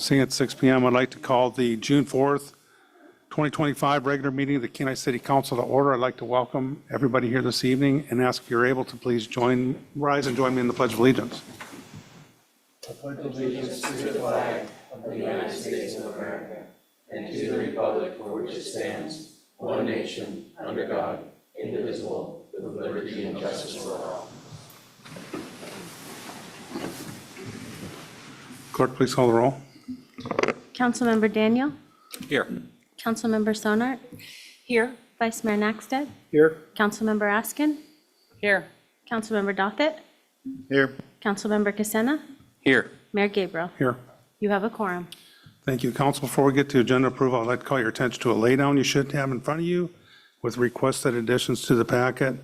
Seeing at 6 p.m., I'd like to call the June 4th, 2025 regular meeting of the Kenai City Council to order. I'd like to welcome everybody here this evening and ask if you're able to please rise and join me in the Pledge of Allegiance. I pledge allegiance to the flag of the United States of America and to the republic for which it stands, one nation, under God, indivisible, with liberty and justice for all. Clerk, please call the roll. Councilmember Daniel. Here. Councilmember Sonart. Here. Vice Mayor Naxted. Here. Councilmember Askin. Here. Councilmember Dothit. Here. Councilmember Casena. Here. Mayor Gabriel. Here. You have a quorum. Thank you, Council. Before we get to agenda approval, I'd like to call your attention to a laydown you should have in front of you with requested additions to the packet.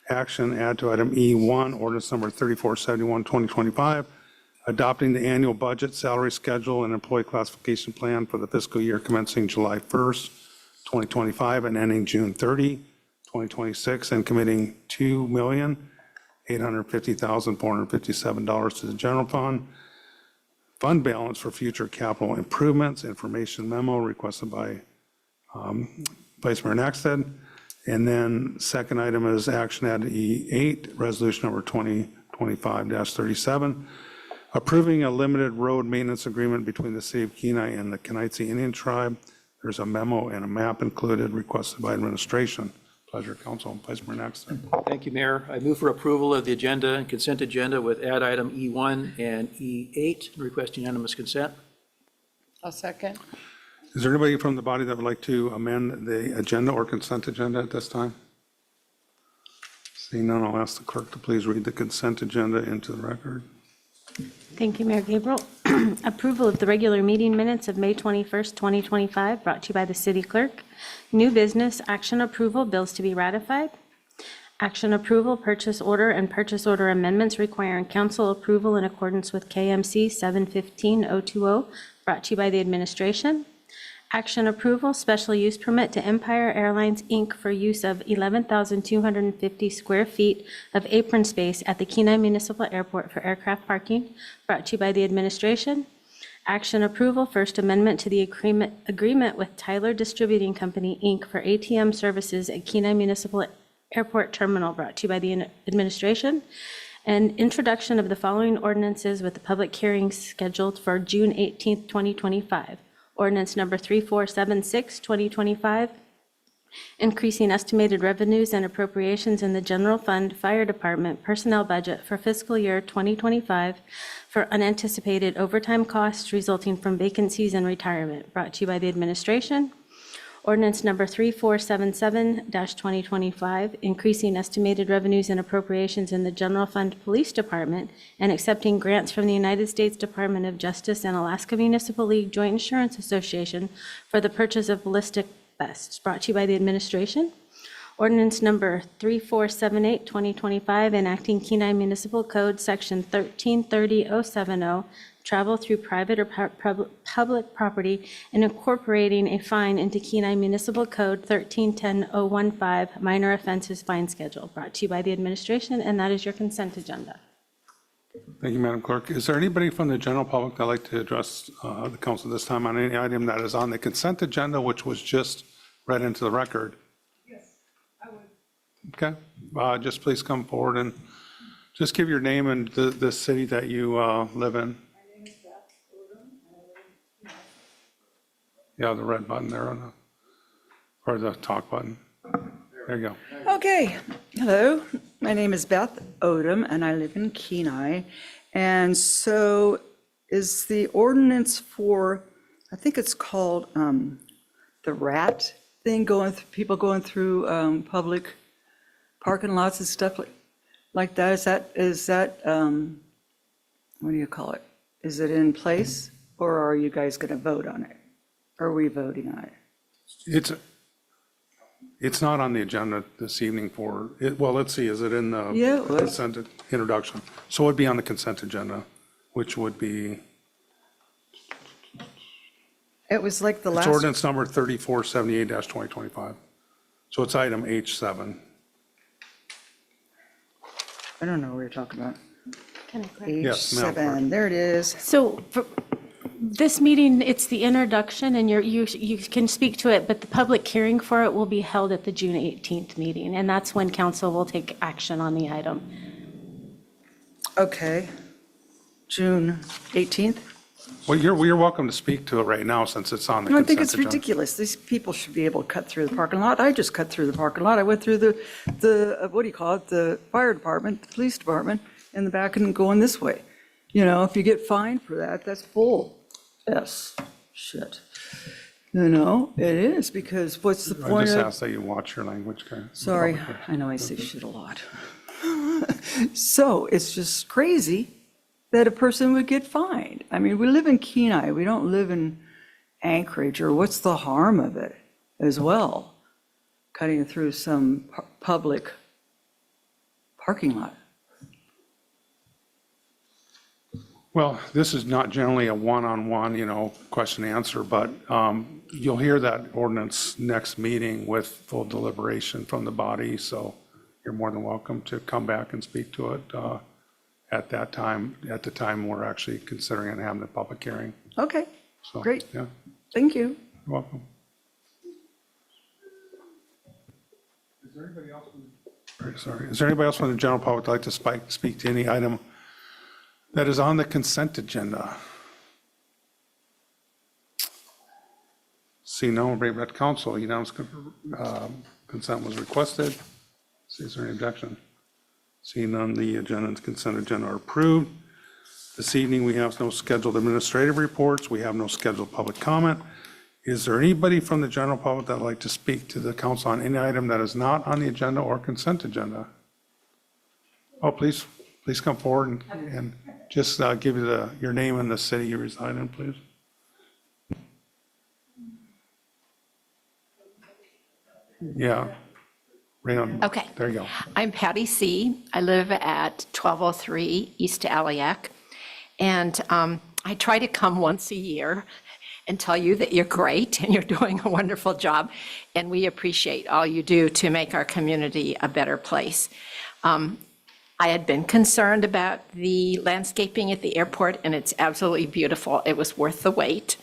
Action, add to item E1, ordinance number 3471, 2025, adopting the annual budget, salary schedule, and employee classification plan for the fiscal year commencing July 1st, 2025, and ending June 30, 2026, and committing $2,850,457 to the general fund balance for future capital improvements. Information memo requested by Vice Mayor Naxted. And then second item is action add to E8, resolution number 2025-37, approving a limited road maintenance agreement between the City of Kenai and the Kenaitze Indian Tribe. There's a memo and a map included requested by administration. Pleasure, Council. Vice Mayor Naxted. Thank you, Mayor. I move for approval of the agenda and consent agenda with add item E1 and E8, request unanimous consent. I'll second. Is there anybody from the body that would like to amend the agenda or consent agenda at this time? Seeing none, I'll ask the clerk to please read the consent agenda into the record. Thank you, Mayor Gabriel. Approval of the regular meeting minutes of May 21st, 2025, brought to you by the city clerk. New business, action approval, bills to be ratified. Action approval, purchase order and purchase order amendments requiring council approval in accordance with KMC 715-020, brought to you by the administration. Action approval, special use permit to Empire Airlines, Inc. for use of 11,250 square feet of apron space at the Kenai Municipal Airport for aircraft parking, brought to you by the administration. Action approval, first amendment to the agreement with Tyler Distributing Company, Inc. for ATM services at Kenai Municipal Airport Terminal, brought to you by the administration. And introduction of the following ordinances with the public hearings scheduled for June 18th, 2025. Ordinance number 3476, 2025, increasing estimated revenues and appropriations in the general fund fire department personnel budget for fiscal year 2025 for unanticipated overtime costs resulting from vacancies and retirement, brought to you by the administration. Ordinance number 3477-2025, increasing estimated revenues and appropriations in the general fund police department and accepting grants from the United States Department of Justice and Alaska Municipal League Joint Insurance Association for the purchase of ballistic vests, brought to you by the administration. Ordinance number 3478-2025, enacting Kenai Municipal Code Section 1330-070, travel through private or public property, and incorporating a fine into Kenai Municipal Code 1310-015, minor offenses fine schedule, brought to you by the administration, and that is your consent agenda. Thank you, Madam Clerk. Is there anybody from the general public that would like to address the council this time on any item that is on the consent agenda, which was just read into the record? Yes, I would. Okay, just please come forward and just give your name and the city that you live in. Yeah, the red button there on the, or the talk button. There you go. Okay, hello, my name is Beth Odom and I live in Kenai. And so is the ordinance for, I think it's called the rat thing, people going through public parking lots and stuff like that. Is that what do you call it? Is it in place or are you guys going to vote on it? Are we voting on it? It's not on the agenda this evening for, well, let's see, is it in the Yeah, it was. consent introduction? So it would be on the consent agenda, which would be, It was like the it's last, ordinance number 3478-2025. So it's item H7. I don't know what you're talking about. Can I correct? Yes, Madam Clerk. H7, there it is. So This meeting, it's the introduction, and you can speak to it, but the public hearing for it will be held at the June 18th meeting, and that's when council will take action on the item. Okay. June 18th? Well, you're welcome to speak to it right now since it's on the No, I consent think it's agenda. ridiculous. These people should be able to cut through the parking lot. I just cut through the parking lot. I went through what do you call it, the fire department, the police department, in the back and going this way. You know, if you get fined for that, that's bull. Yes, shit. You know, it is, because what's the I point just of? ask that you watch your language, Karen. Sorry, I know I say shit a lot. So it's just crazy that a person would get fined. I mean, we live in Kenai, we don't live in Anchorage, or what's the harm of it as well? Cutting through some public parking lot. Well, this is not generally a one-on-one, question and answer, but you'll hear that ordinance next meeting with full deliberation from the body, so you're more than welcome to come back and speak to it at that time, at the time we're actually considering and having a public hearing. Okay, So, Great. Yeah, thank you. you're welcome. Is there anybody else? Sorry, is there anybody else from the general public that'd like to speak to any item that is on the consent agenda? See no one, bring it back to council. Unanimous consent was requested. See, is there any objection? Seeing none, the agenda and consent agenda are approved. This evening, we have no scheduled administrative reports. We have no scheduled public comment. Is there anybody from the general public that'd like to speak to the council on any item that is not on the agenda or consent agenda? Oh, please come forward and just give you your name and the city you reside in, please. Yeah. Right on. Okay. There you go. I'm Patty C. I live at 1203 East Aliac. And I try to come once a year and tell you that you're great and you're doing a wonderful job. And we appreciate all you do to make our community a better place. I had been concerned about the landscaping at the airport, and it's absolutely beautiful. It was worth the wait.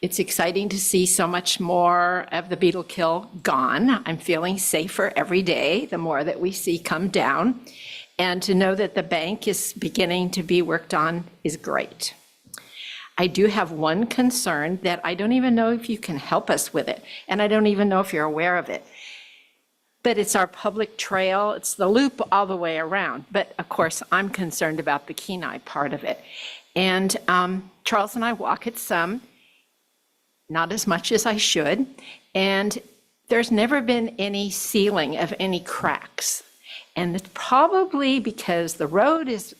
It's exciting to see so much more of the beetle kill gone. I'm feeling safer every day, the more that we see come down. And to know that the bank is beginning to be worked on is great. I do have one concern that I don't even know if you can help us with it, and I don't even know if you're aware of it. But it's our public trail, it's the loop all the way around. But of course, I'm concerned about the Kenai part of it. And Charles and I walk it some, not as much as I should. And there's never been any sealing of any cracks. And it's probably because the road is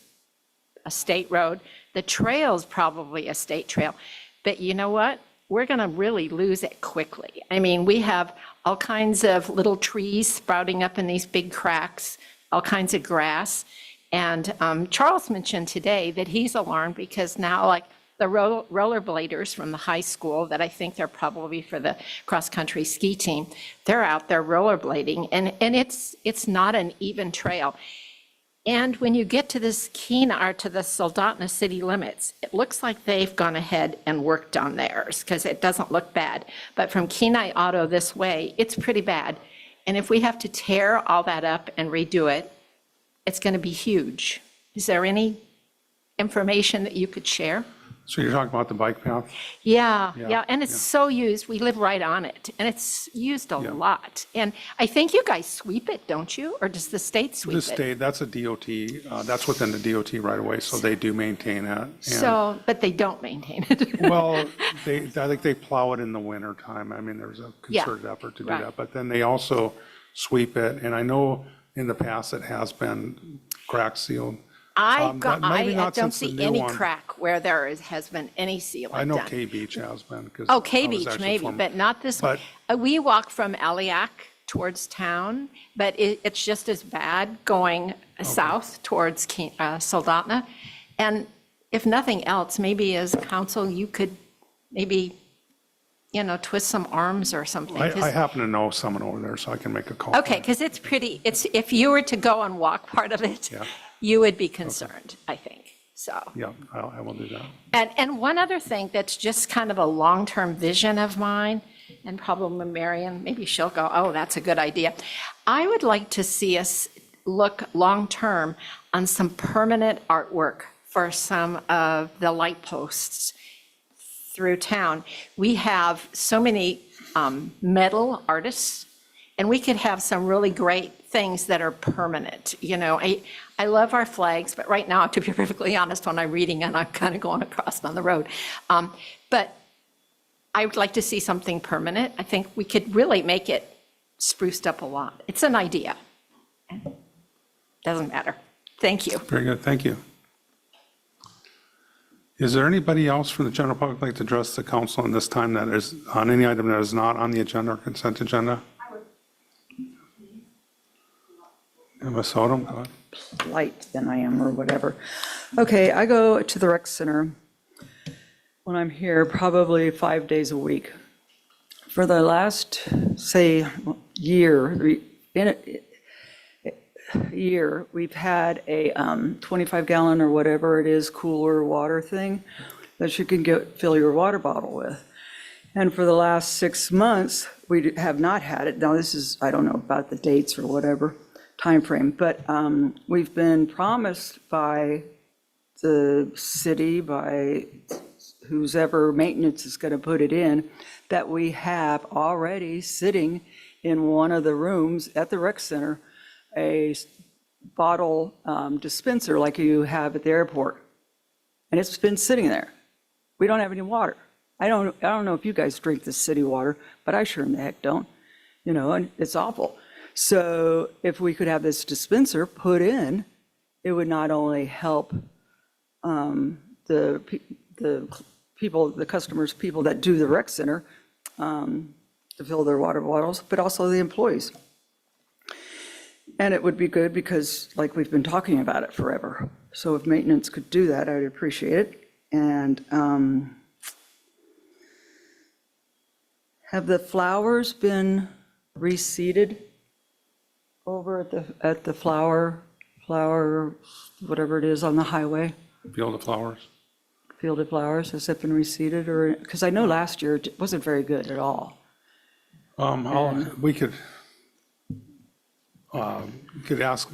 a state road, the trail is probably a state trail. But you know what? We're going to really lose it quickly. I mean, we have all kinds of little trees sprouting up in these big cracks, all kinds of grass. And Charles mentioned today that he's alarmed because now, like, the rollerbladers from the high school that I think they're probably for the cross-country ski team, they're out there rollerblading, and it's not an even trail. And when you get to this Kenai, or to the Soldotna city limits, it looks like they've gone ahead and worked on theirs because it doesn't look bad. But from Kenai Auto this way, it's pretty bad. And if we have to tear all that up and redo it, it's going to be huge. Is there any information that you could share? So you're talking about the bike path? Yeah, and it's so used, we live right on it, and it's used a lot. And I think you guys sweep it, don't you? Or does the state sweep The it? state, that's a DOT, that's within the DOT right away, so they do maintain that. And- So, but they don't maintain it. Well, I think they plow it in the winter time. I mean, there's a Yeah, concerted effort to do right. that. But then they also sweep it, and I know in the past it has been crack sealed. I maybe not don't since the see new any one. crack where has been any sealing I know done. K Beach has been. 'cause Oh, I K was Beach actually maybe, from- but not this one. We walk from Aliac towards town, but it's just as bad going south towards Soldotna. And if nothing else, maybe as council, you could maybe, twist some arms or something. 'cause- I happen to know someone over there, so I can make a call. Okay, because if you were to go and walk part of it, Yeah. you would be concerned, I think. So. Yeah, I will do that. And one other thing that's just kind of a long-term vision of mine, and probably Marion, maybe she'll go, oh, that's a good idea. I would like to see us look long-term on some permanent artwork for some of the light posts through town. We have so many metal artists, and we could have some really great things that are permanent. You know, I love our flags, but right now, to be perfectly honest, when I'm reading and I'm kind of going across on the road. But I would like to see something permanent. I think we could really make it spruced up a lot. It's an idea. Doesn't matter. Thank you. Very good, thank you. Is there anybody else from the general public like to address the council on this time that is on any item that is not on the agenda or consent agenda? Ms. Odom, go ahead. Light than I am or whatever. Okay, I go to the rec center when I'm here probably 5 days a week. For the last, say, year, we've had a 25-gallon or whatever it is cooler water thing that you can fill your water bottle with. And for the last 6 months, we have not had it. Now, this is, I don't know about the dates or whatever timeframe, but we've been promised by the city, by who's ever maintenance is going to put it in, that we have already sitting in one of the rooms at the rec center a bottle dispenser like you have at the airport. And it's been sitting there. We don't have any water. I don't know if you guys drink the city water, but I sure in the heck don't. You know, and it's awful. So if we could have this dispenser put in, it would not only help the people, the customers, people that do the rec center to fill their water bottles, but also the employees. And it would be good because, like, we've been talking about it forever. So if maintenance could do that, I'd appreciate it. And have the flowers been reseeded over at the flower, whatever it is on the highway, Field of Flowers. field of flowers? Has it been reseeded? Or, because I know last year it wasn't very good at all. We could ask,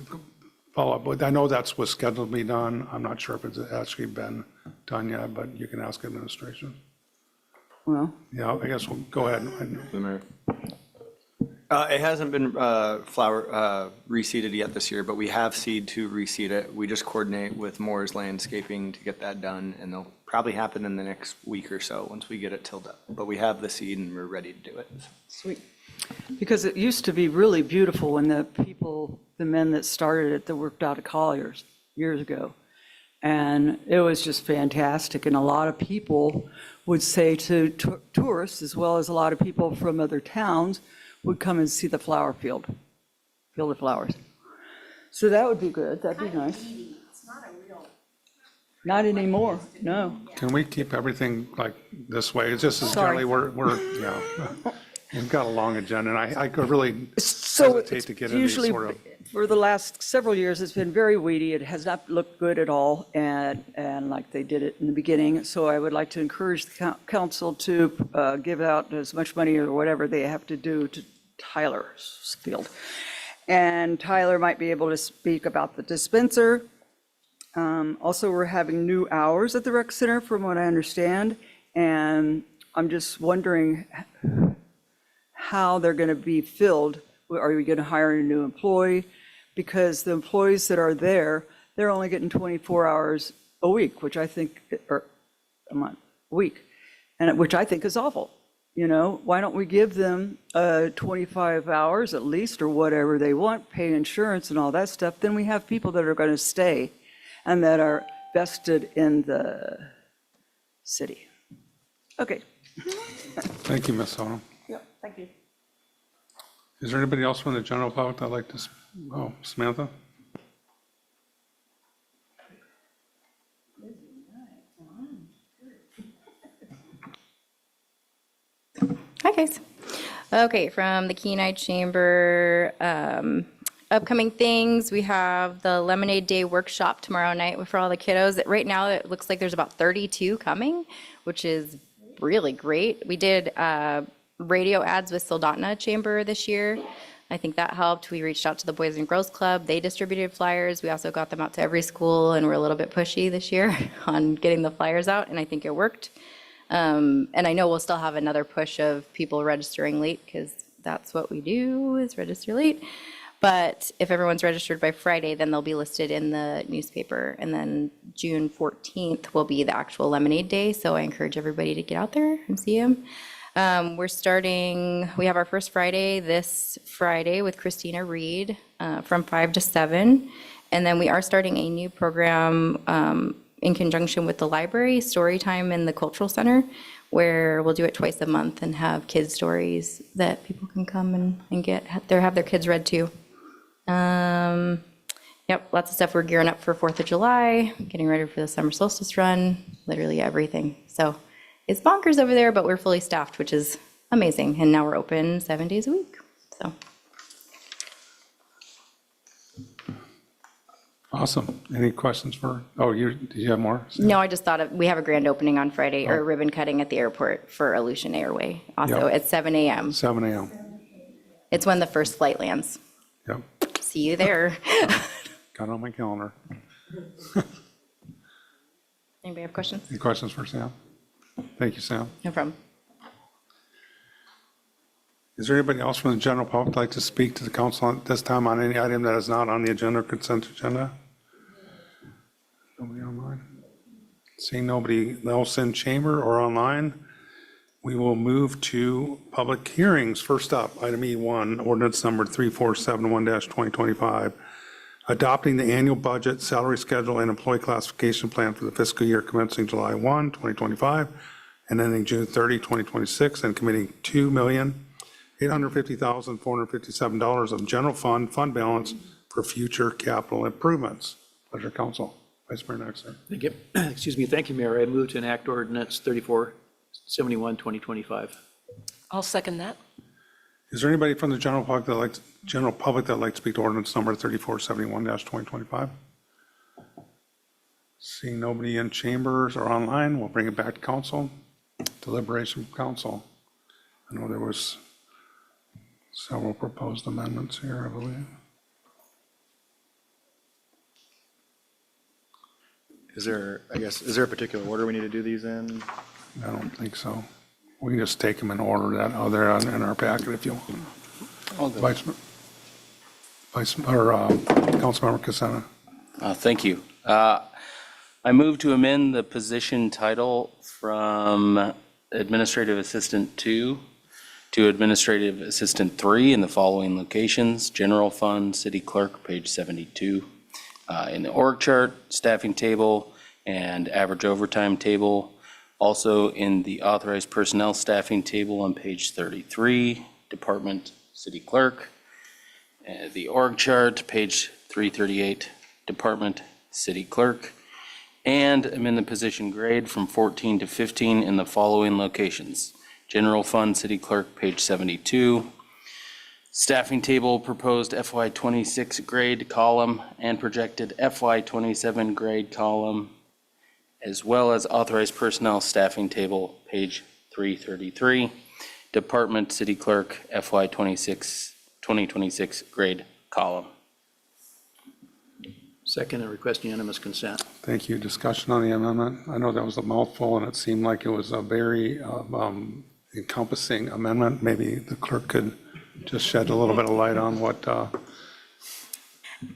follow up, but I know that's what's scheduled to be done. I'm not sure if it's actually been done yet, but you can ask administration. Well, Yeah, I guess we'll go ahead. The mayor. It hasn't been reseeded yet this year, but we have seed to reseed it. We just coordinate with Moore's Landscaping to get that done, and they'll probably happen in the next week or so once we get it tilled up. But we have the seed and we're ready to do it. sweet. Because it used to be really beautiful when the men that started it, that worked out at Colliers years ago. And it was just fantastic. And a lot of people would say to tourists, as well as a lot of people from other towns, would come and see the flower field of flowers. So that would be good. That'd be nice. Not anymore, no. Can we keep everything like this way? It's just as Sorry. generally, we've got a long agenda, and I could really So hesitate it's to get into these usually, sort of. for the last several years, it's been very weedy. It has not looked good at all, and like they did it in the beginning. So I would like to encourage the council to give out as much money or whatever they have to do to Tyler's field. And Tyler might be able to speak about the dispenser. Also, we're having new hours at the rec center, from what I understand, and I'm just wondering how they're going to be filled. Are we going to hire a new employee? Because the employees that are there, they're only getting 24 hours a week, which I think, or a month, a week, and which I think is awful. You know, why don't we give them 25 hours at least, or whatever they want, pay insurance and all that stuff? Then we have people that are going to stay and that are vested in the city. Okay. Thank you, Ms. Odom. Yeah, thank you. Is there anybody else from the general public that'd like to, oh, Samantha? Hi, guys. Okay, from the Kenai Chamber, upcoming things, we have the Lemonade Day workshop tomorrow night for all the kiddos. Right now, it looks like there's about 32 coming, which is really great. We did radio ads with Soldotna Chamber this year. I think that helped. We reached out to the Boys and Girls Club. They distributed flyers. We also got them out to every school, and we're a little bit pushy this year on getting the flyers out, and I think it worked. And I know we'll still have another push of people registering late, because that's what we do, is register late. But if everyone's registered by Friday, then they'll be listed in the newspaper. And then June 14th will be the actual Lemonade Day, so I encourage everybody to get out there and see them. We have our first Friday this Friday with Christina Reed from 5 to 7. And then we are starting a new program in conjunction with the library, Storytime in the Cultural Center, where we'll do it twice a month and have kids' stories that people can come and have their kids read too. Yep, lots of stuff. We're gearing up for 4th of July, getting ready for the summer solstice run, literally everything. So it's bonkers over there, but we're fully staffed, which is amazing. And now we're open 7 days a week, so. Awesome. Any questions for, do you have more? No, I just thought we have a grand opening on Friday, or ribbon cutting at the airport for Aleutian Airway, also Yep. at 7 a.m. 7 a.m. It's when the first flight lands. Yep, See you there. got it on my calendar. Anybody have questions? Any questions for Sam? Thank you, Sam. No problem. Is there anybody else from the general public like to speak to the council at this time on any item that is not on the agenda or consent agenda? Nobody online? Seeing nobody else in chamber or online, we will move to public hearings. First up, item E1, ordinance number 3471-2025, adopting the annual budget, salary schedule, and employee classification plan for the fiscal year commencing July 1, 2025, and ending June 30, 2026, and committing $2,850,457 of general fund balance for future capital improvements. Pleasure, council. Vice Mayor Nexer. Thank you. Excuse me. Thank you, Mayor. I move to enact ordinance 3471, 2025. I'll second that. Is there anybody from the general public that likes to speak to ordinance number 3471-2025? Seeing nobody in chambers or online, we'll bring it back to council. Deliberation from council. I know there was several proposed amendments here, I believe. Is there a particular order we need to do these in? I don't think so. We can just take them in order that are there in our packet if you want. Councilmember Casana. Thank you. I move to amend the position title from Administrative Assistant 2 to Administrative Assistant 3 in the following locations: General Fund, City Clerk, page 72. In the org chart, staffing table, and average overtime table. Also in the authorized personnel staffing table on page 33, Department, City Clerk. The org chart, page 338, Department, City Clerk. And amend the position grade from 14 to 15 in the following locations: General Fund, City Clerk, page 72. Staffing table, proposed FY26 grade column and projected FY27 grade column, as well as authorized personnel staffing table, page 333. Department, City Clerk, FY26, 2026 grade column. Second, and request unanimous consent. Thank you. Discussion on the amendment. I know that was a mouthful and it seemed like it was a very encompassing amendment. Maybe the clerk could just shed a little bit of light on what,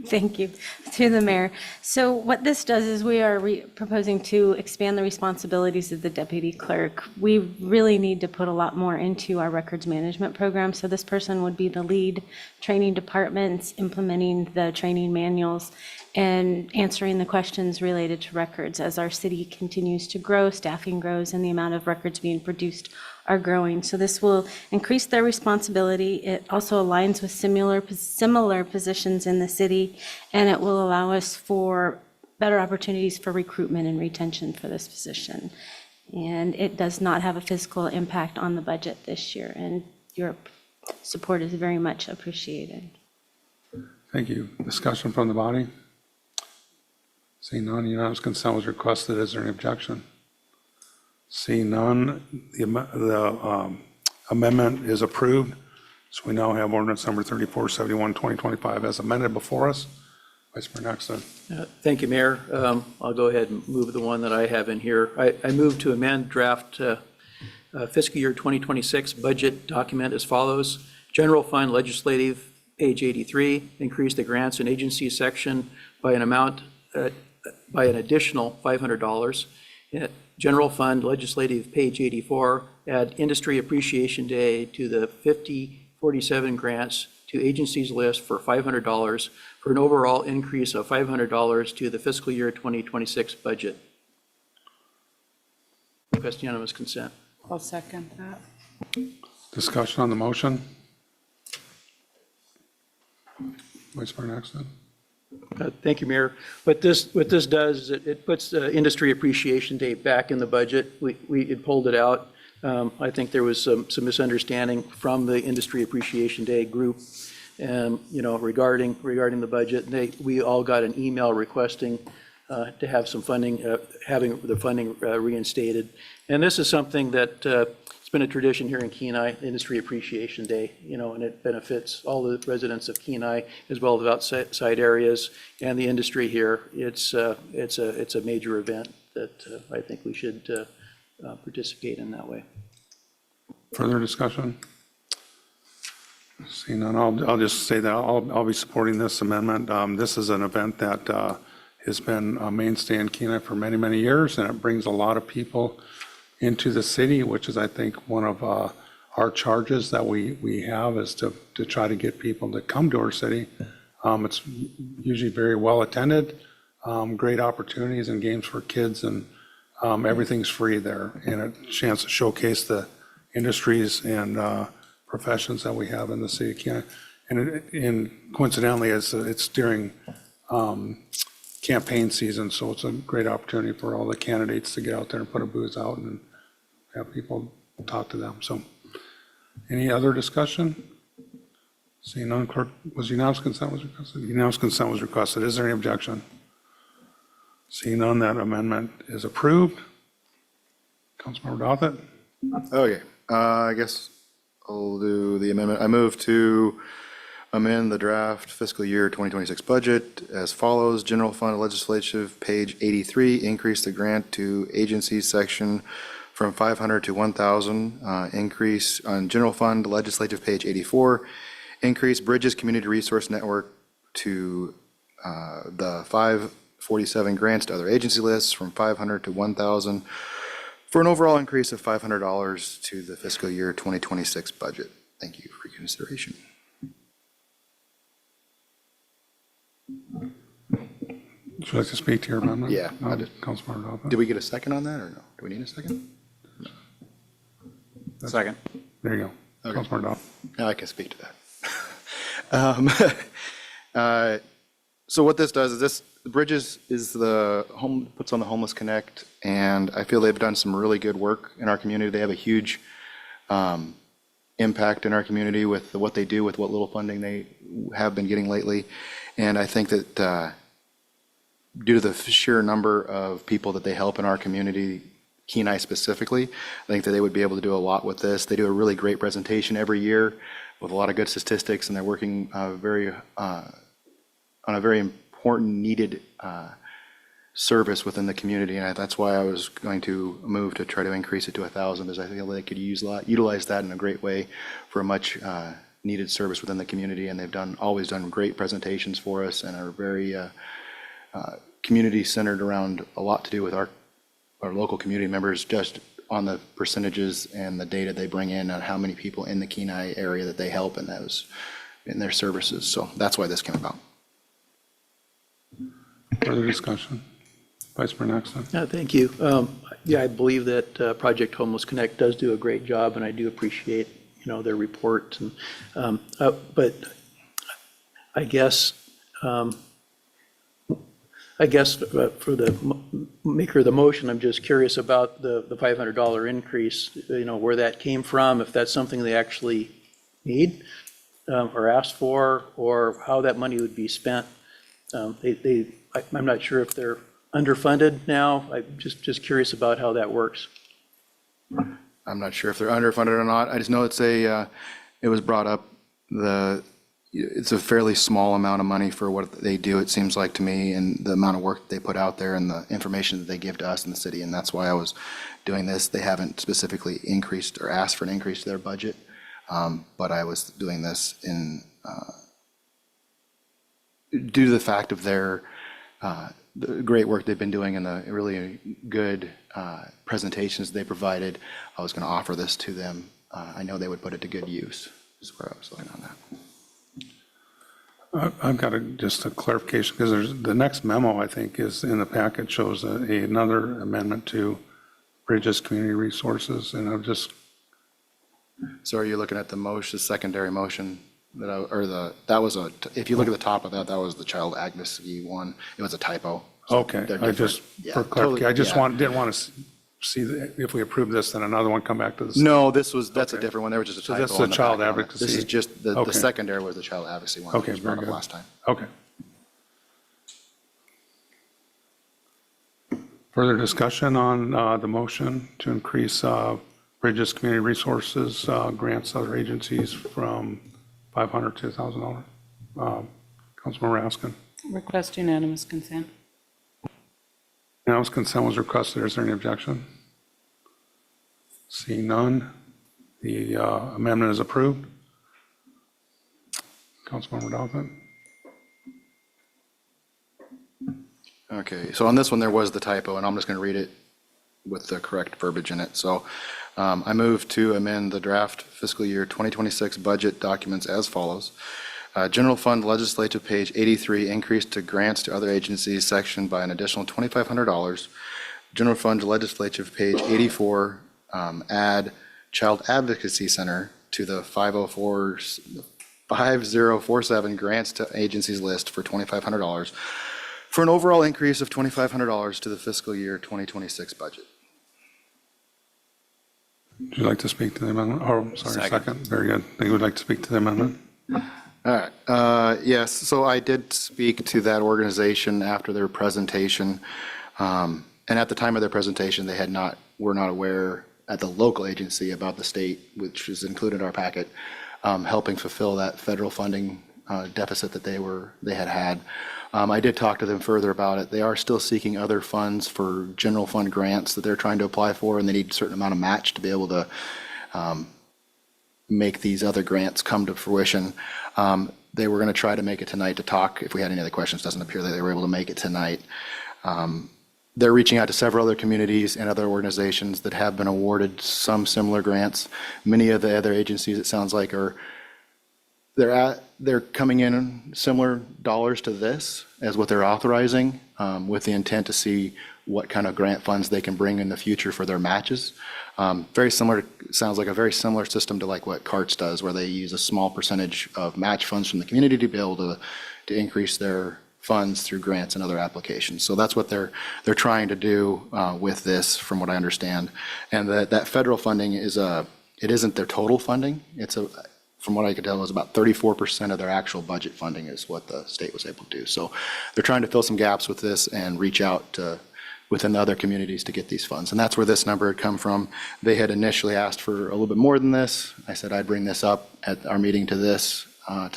Thank you. Through the mayor. So what this does is we are proposing to expand the responsibilities of the deputy clerk. We really need to put a lot more into our records management program. So this person would be the lead training departments, implementing the training manuals, and answering the questions related to records. As our city continues to grow, staffing grows, and the amount of records being produced are growing. So this will increase their responsibility. It also aligns with similar positions in the city, and it will allow us for better opportunities for recruitment and retention for this position. And it does not have a fiscal impact on the budget this year, and your support is very much appreciated. Thank you. Discussion from the body? Seeing none, unanimous consent was requested. Is there any objection? Seeing none, the amendment is approved. So we now have ordinance number 3471, 2025 as amended before us. Vice Mayor Nexon. Thank you, Mayor. I'll go ahead and move the one that I have in here. I move to amend draft fiscal year 2026 budget document as follows. General Fund Legislative, page 83, increase the grants and agencies section by an amount, by an additional $500. General Fund Legislative, page 84, add Industry Appreciation Day to the 5047 grants to agencies list for $500 for an overall increase of $500 to the fiscal year 2026 budget. Request unanimous consent. I'll second that. Discussion on the motion? Vice Mayor Nexon. Thank you, Mayor. What this does is it puts Industry Appreciation Day back in the budget. We had pulled it out. I think there was some misunderstanding from the Industry Appreciation Day group, regarding the budget. We all got an email requesting to have some funding, having the funding reinstated. And this is something that it's been a tradition here in Kenai, Industry Appreciation Day, and it benefits all the residents of Kenai as well as outside areas and the industry here. It's a major event that I think we should participate in that way. Further discussion? Seeing none, I'll just say that I'll be supporting this amendment. This is an event that has been a mainstay in Kenai for many, many years, and it brings a lot of people into the city, which is, I think, one of our charges that we have is to try to get people to come to our city. It's usually very well attended, great opportunities and games for kids, and everything's free there, and a chance to showcase the industries and professions that we have in the city of Kenai. And coincidentally, it's during campaign season, so it's a great opportunity for all the candidates to get out there and put a booth out and have people talk to them. So any other discussion? Seeing none, clerk, was unanimous consent was requested? Unanimous consent was requested. Is there any objection? Seeing none, that amendment is approved. Councilmember Dothett? Okay, I guess I'll do the amendment. I move to amend the draft fiscal year 2026 budget as follows. General Fund Legislative, page 83, increase the grant to agencies section from 500 to 1,000. Increase on General Fund Legislative, page 84, increase Bridges Community Resource Network to the 547 grants to other agency lists from 500 to 1,000 for an overall increase of $500 to the fiscal year 2026 budget. Thank you for your consideration. Would you like to speak to your amendment? Yeah, I did. Councilmember Dothett? Did we get a second on that or no? Do we need a second? Second. There you go. Okay. Councilmember Dothett. Now I can speak to that. So what this does is this, Bridges is puts on the Homeless Connect, and I feel they've done some really good work in our community. They have a huge impact in our community with what they do, with what little funding they have been getting lately. And I think that due to the sheer number of people that they help in our community, Kenai specifically, I think that they would be able to do a lot with this. They do a really great presentation every year with a lot of good statistics, and they're working on a very important, needed service within the community. And that's why I was going to move to try to increase it to 1,000, as I feel they could utilize that in a great way for a much needed service within the community. And they've always done great presentations for us and are very community centered around a lot to do with our local community members, just on the percentages and the data they bring in on how many people in the Kenai area that they help in their services. So that's why this came about. Further discussion? Vice Mayor Nexon. Thank you. Yeah, I believe that Project Homeless Connect does do a great job, and I do appreciate, their report. And but I guess for the maker of the motion, I'm just curious about the $500 increase, where that came from, if that's something they actually need. or asked for, or how that money would be spent. I'm not sure if they're underfunded now. I'm just curious about how that works. I'm not sure if they're underfunded or not. I just know it was brought up, it's a fairly small amount of money for what they do, it seems like to me, and the amount of work they put out there and the information that they give to us in the city, and that's why I was doing this. They haven't specifically increased or asked for an increase to their budget, but I was doing this due to the fact of the great work they've been doing and the really good presentations they provided. I was going to offer this to them. I know they would put it to good use, is where I was looking on that. I've got just a clarification, because the next memo, I think, is in the packet, shows another amendment to Bridges Community Resources, and I'm just, So are you looking at the motion, secondary motion, if you look at the top of that, that was the child advocacy one. It was a typo. So okay, they're I different. just, Yeah, for totally, clarification, I just yeah. didn't want to see if we approve this, then another one come back to the. No, that's a Okay. different one. There was just a So typo. that's the on child back on it. advocacy. This is just, the Okay. secondary was the child advocacy one. that Okay, was very brought up good. last time. Okay. Further discussion on the motion to increase Bridges Community Resources grants to other agencies from $500 to $1,000? Councilman Raskin. Request unanimous consent. Unanimous consent was requested. Is there any objection? Seeing none, the amendment is approved. Councilmember Donovan. Okay, so on this one, there was the typo, and I'm just going to read it with the correct verbiage in it. So I move to amend the draft fiscal year 2026 budget documents as follows. General Fund Legislative, page 83, increase to grants to other agencies section by an additional $2,500. General Fund Legislative, page 84, add Child Advocacy Center to the 5047 grants to agencies list for $2,500, for an overall increase of $2,500 to the fiscal year 2026 budget. Would you like to speak to the amendment? Oh, sorry, second. Very good. They would like to speak to the amendment. All right, yes, so I did speak to that organization after their presentation. And at the time of their presentation, they were not aware at the local agency about the state, which is included in our packet, helping fulfill that federal funding deficit that they had. I did talk to them further about it. They are still seeking other funds for general fund grants that they're trying to apply for, and they need a certain amount of match to be able to make these other grants come to fruition. They were going to try to make it tonight to talk. If we had any other questions, doesn't appear that they were able to make it tonight. They're reaching out to several other communities and other organizations that have been awarded some similar grants. Many of the other agencies, it sounds like, they're coming in similar dollars to this as what they're authorizing, with the intent to see what kind of grant funds they can bring in the future for their matches. Very similar, sounds like a very similar system to like what CARTS does, where they use a small percentage of match funds from the community to be able to increase their funds through grants and other applications. So that's what they're trying to do with this, from what I understand. And that federal funding it isn't their total funding. From what I could tell, it was about 34% of their actual budget funding is what the state was able to do. So they're trying to fill some gaps with this and reach out to within the other communities to get these funds. And that's where this number had come from. They had initially asked for a little bit more than this. I said I'd bring this up at our meeting to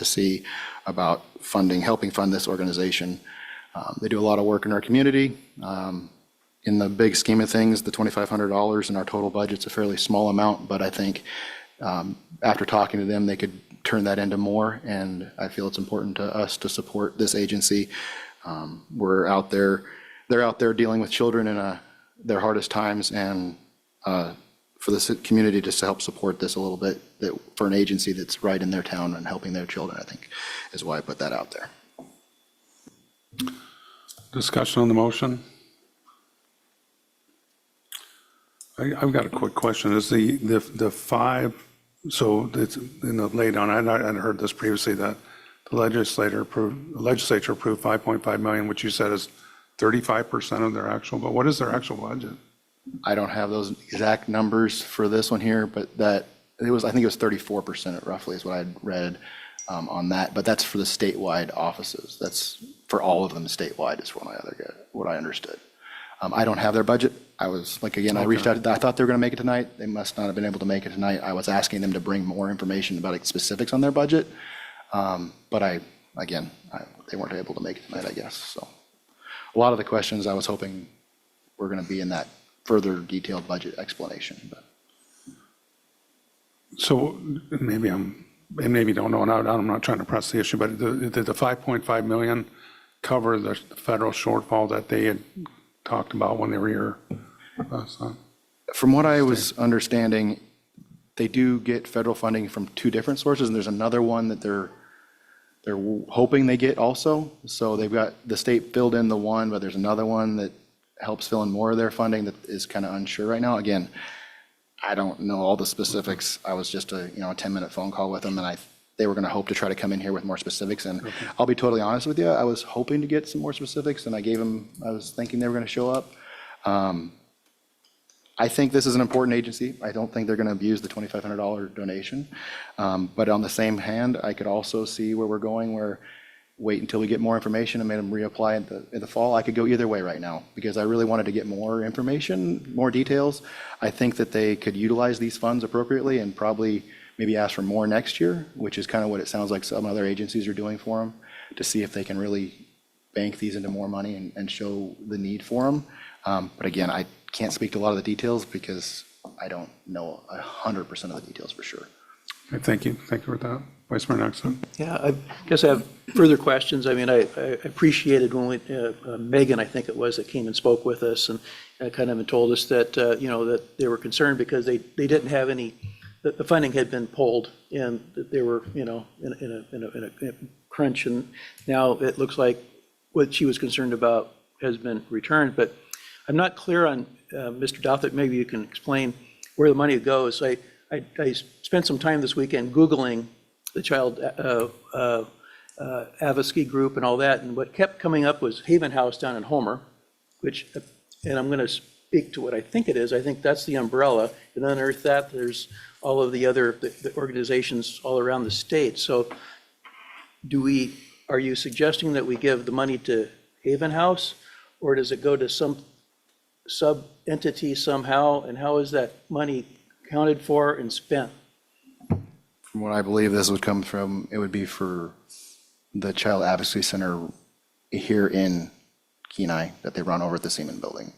see about helping fund this organization. They do a lot of work in our community. In the big scheme of things, the $2,500 in our total budget's a fairly small amount, but I think after talking to them, they could turn that into more, and I feel it's important to us to support this agency. They're out there dealing with children in their hardest times, and for the community just to help support this a little bit, for an agency that's right in their town and helping their children, I think, is why I put that out there. Discussion on the motion? I've got a quick question. Is the five, so it's in the laydown, I hadn't heard this previously, that the legislature approved $5.5 million, which you said is 35% of their actual, but what is their actual budget? I don't have those exact numbers for this one here, but I think it was 34% roughly is what I'd read. on that, but that's for the statewide offices. That's for all of them statewide is what I understood. I don't have their budget. I was, like, again, I reached out, I thought they were going to make it tonight. They must not have been able to make it tonight. I was asking them to bring more information about specifics on their budget. But they weren't able to make it tonight, I guess, so. A lot of the questions I was hoping were going to be in that further detailed budget explanation, but. So maybe don't know, and I'm not trying to press the issue, but did the 5.5 million cover the federal shortfall that they had talked about when they were here last time? From what I was understanding, they do get federal funding from two different sources, and there's another one that they're hoping they get also. So they've got, the state filled in the one, but there's another one that helps fill in more of their funding that is kind of unsure right now. Again, I don't know all the specifics. I was just a 10-minute phone call with them, and they were going to hope to try to come in here with more specifics. And I'll be totally honest with you, I was hoping to get some more specifics, and I was thinking they were going to show up. I think this is an important agency. I don't think they're going to abuse the $2,500 donation. But on the same hand, I could also see where we're going, where wait until we get more information and make them reapply in the fall. I could go either way right now because I really wanted to get more information, more details. I think that they could utilize these funds appropriately and probably maybe ask for more next year, which is kind of what it sounds like some other agencies are doing for them, to see if they can really bank these into more money and show the need for them. But again, I can't speak to a lot of the details because I don't know 100% of the details for sure. Okay, thank you. Thank you for that. Vice Mayor Nexon. Yeah, I guess I have further questions. I mean, I appreciated when Megan, I think it was, that came and spoke with us and kind of told us that, that they were concerned because they didn't have any, that the funding had been pulled and that they were, in a crunch. And now it looks like what she was concerned about has been returned. But I'm not clear on, Mr. Dothert, maybe you can explain where the money goes. I spent some time this weekend Googling the child advocacy group and all that, and what kept coming up was Haven House down in Homer, and I'm going to speak to what I think it is. I think that's the umbrella, and underneath that, there's all of the other the organizations all around the state. So are you suggesting that we give the money to Haven House, or does it go to some sub-entity somehow, and how is that money accounted for and spent? From what I believe this would come from, it would be for the Child Advocacy Center here in Kenai that they run over at the Seaman Building.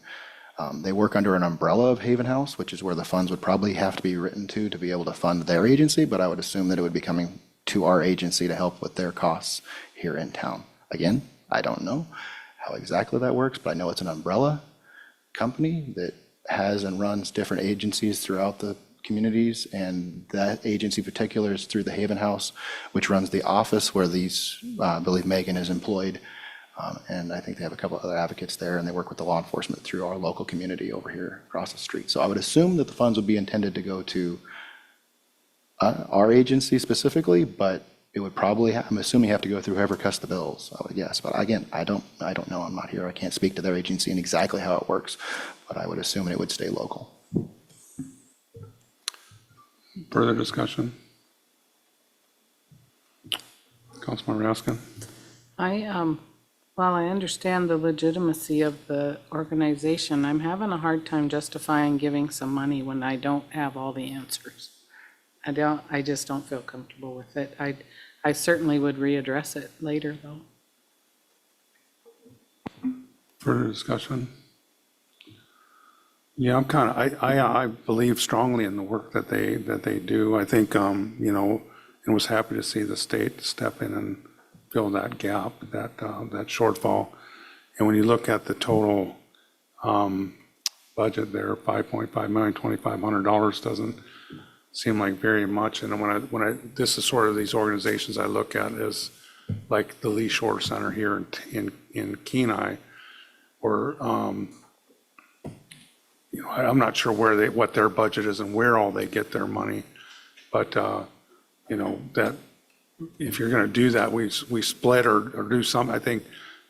They work under an umbrella of Haven House, which is where the funds would probably have to be written to be able to fund their agency, but I would assume that it would be coming to our agency to help with their costs here in town. Again, I don't know how exactly that works, but I know it's an umbrella company that has and runs different agencies throughout the communities, and that agency in particular is through the Haven House, which runs the office where I believe Megan is employed, and I think they have a couple other advocates there, and they work with the law enforcement through our local community over here across the street. So I would assume that the funds would be intended to go to our agency specifically, but it would probably, I'm assuming, have to go through whoever cuts the bills, I would guess. But again, I don't know. I'm not here. I can't speak to their agency and exactly how it works, but I would assume it would stay local. Further discussion? Councilmember Raskin. While I understand the legitimacy of the organization, I'm having a hard time justifying giving some money when I don't have all the answers. I just don't feel comfortable with it. I certainly would readdress it later, though. Further discussion? Yeah, I believe strongly in the work that they do. I think, and was happy to see the state step in and fill that gap, that shortfall. And when you look at the total budget there, $5.5 million, $2,500 doesn't seem like very much. And this is sort of these organizations I look at as like the Lee Shore Center here in Kenai, or I'm not sure what their budget is and where all they get their money, but that if you're going to do that, we split or do something. I think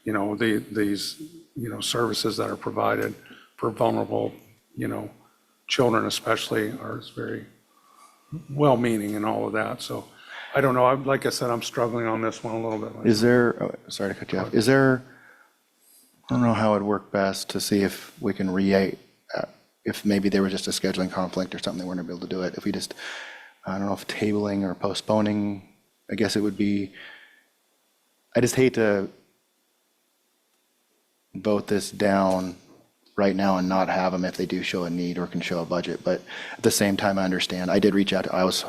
these services that are provided for vulnerable children especially are very well-meaning and all of that. So I don't know, like I said, I'm struggling on this one a little bit. Is there, oh, sorry to cut you off, is there, I don't know how it'd work best to see if we can if maybe there was just a scheduling conflict or something, they weren't able to do it. If we just, I don't know if tabling or postponing, I guess it would be, I just hate to vote this down right now and not have them if they do show a need or can show a budget. But at the same time, I understand, I did reach out, I was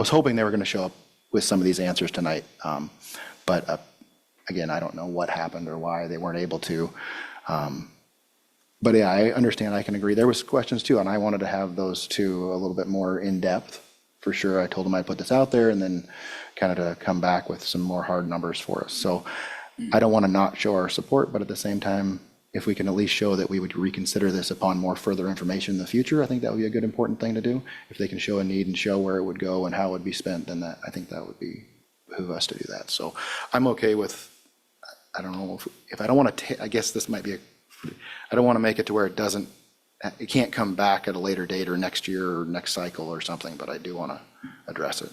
hoping they were going to show up with some of these answers tonight. But again, I don't know what happened or why they weren't able to. But yeah, I understand, I can agree. There was questions too, and I wanted to have those two a little bit more in-depth, for sure. I told them I'd put this out there and then kind of to come back with some more hard numbers for us. So I don't want to not show our support, but at the same time, if we can at least show that we would reconsider this upon more further information in the future, I think that would be a good, important thing to do. If they can show a need and show where it would go and how it would be spent, then I think that would behoove us to do that. So I'm okay with, I don't know, if I don't want to, I guess this might be I don't want to make it to where it can't come back at a later date or next year or next cycle or something, but I do want to address it.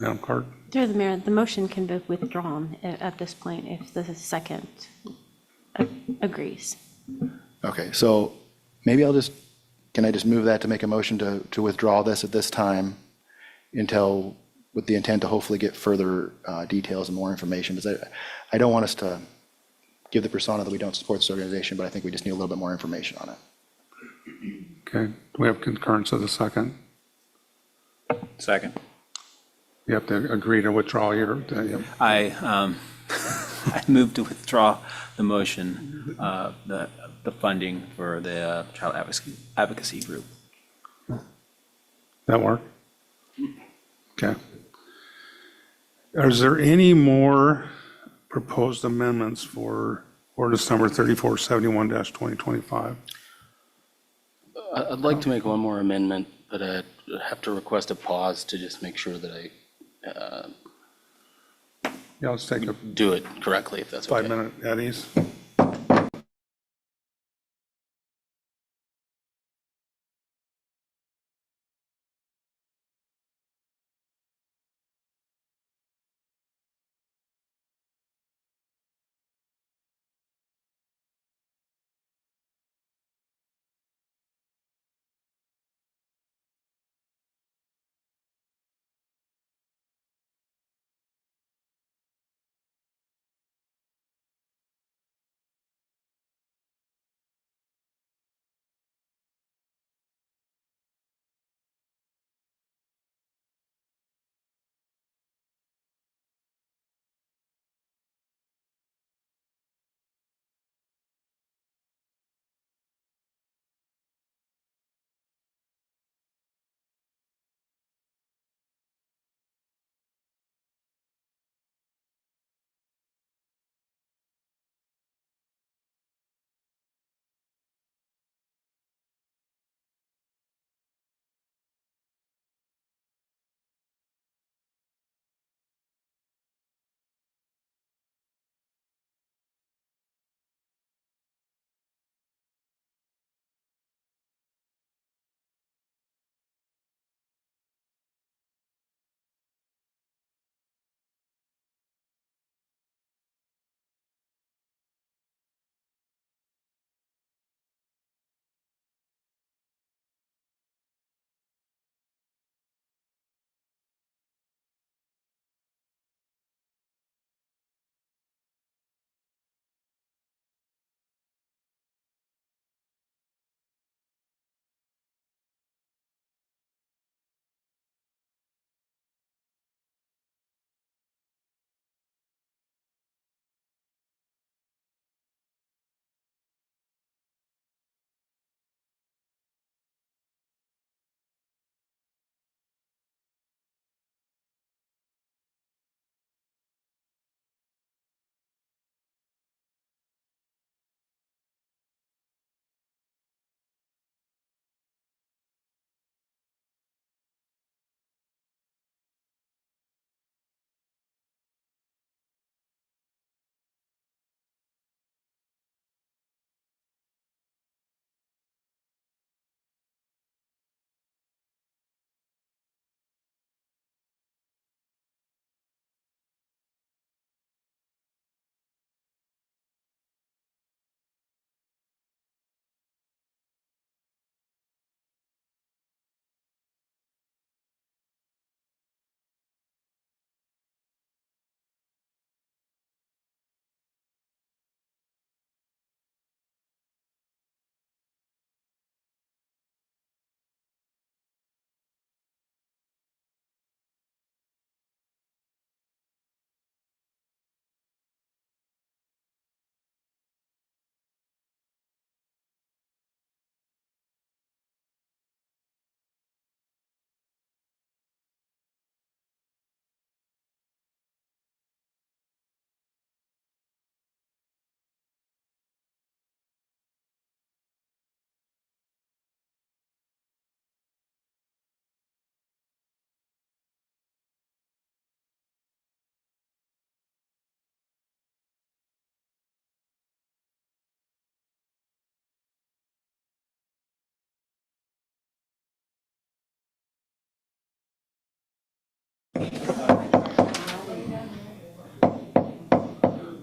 Madam Clerk? Through the mayor, the motion can be withdrawn at this point if the second agrees. Okay, so maybe can I just move that to make a motion to withdraw this at this time until, with the intent to hopefully get further details and more information? Because I don't want us to give the persona that we don't support this organization, but I think we just need a little bit more information on it. Okay, do we have concurrence of the second? Second. You have to agree to withdraw your, I move to withdraw the motion, the funding for the child advocacy group. that work? Okay. Is there any more proposed amendments for ordinance number 3471-2025? I'd like to make one more amendment, but I'd have to request a pause to just make sure that I Yeah, let's take a do it correctly, if that's okay. 5-minute at ease.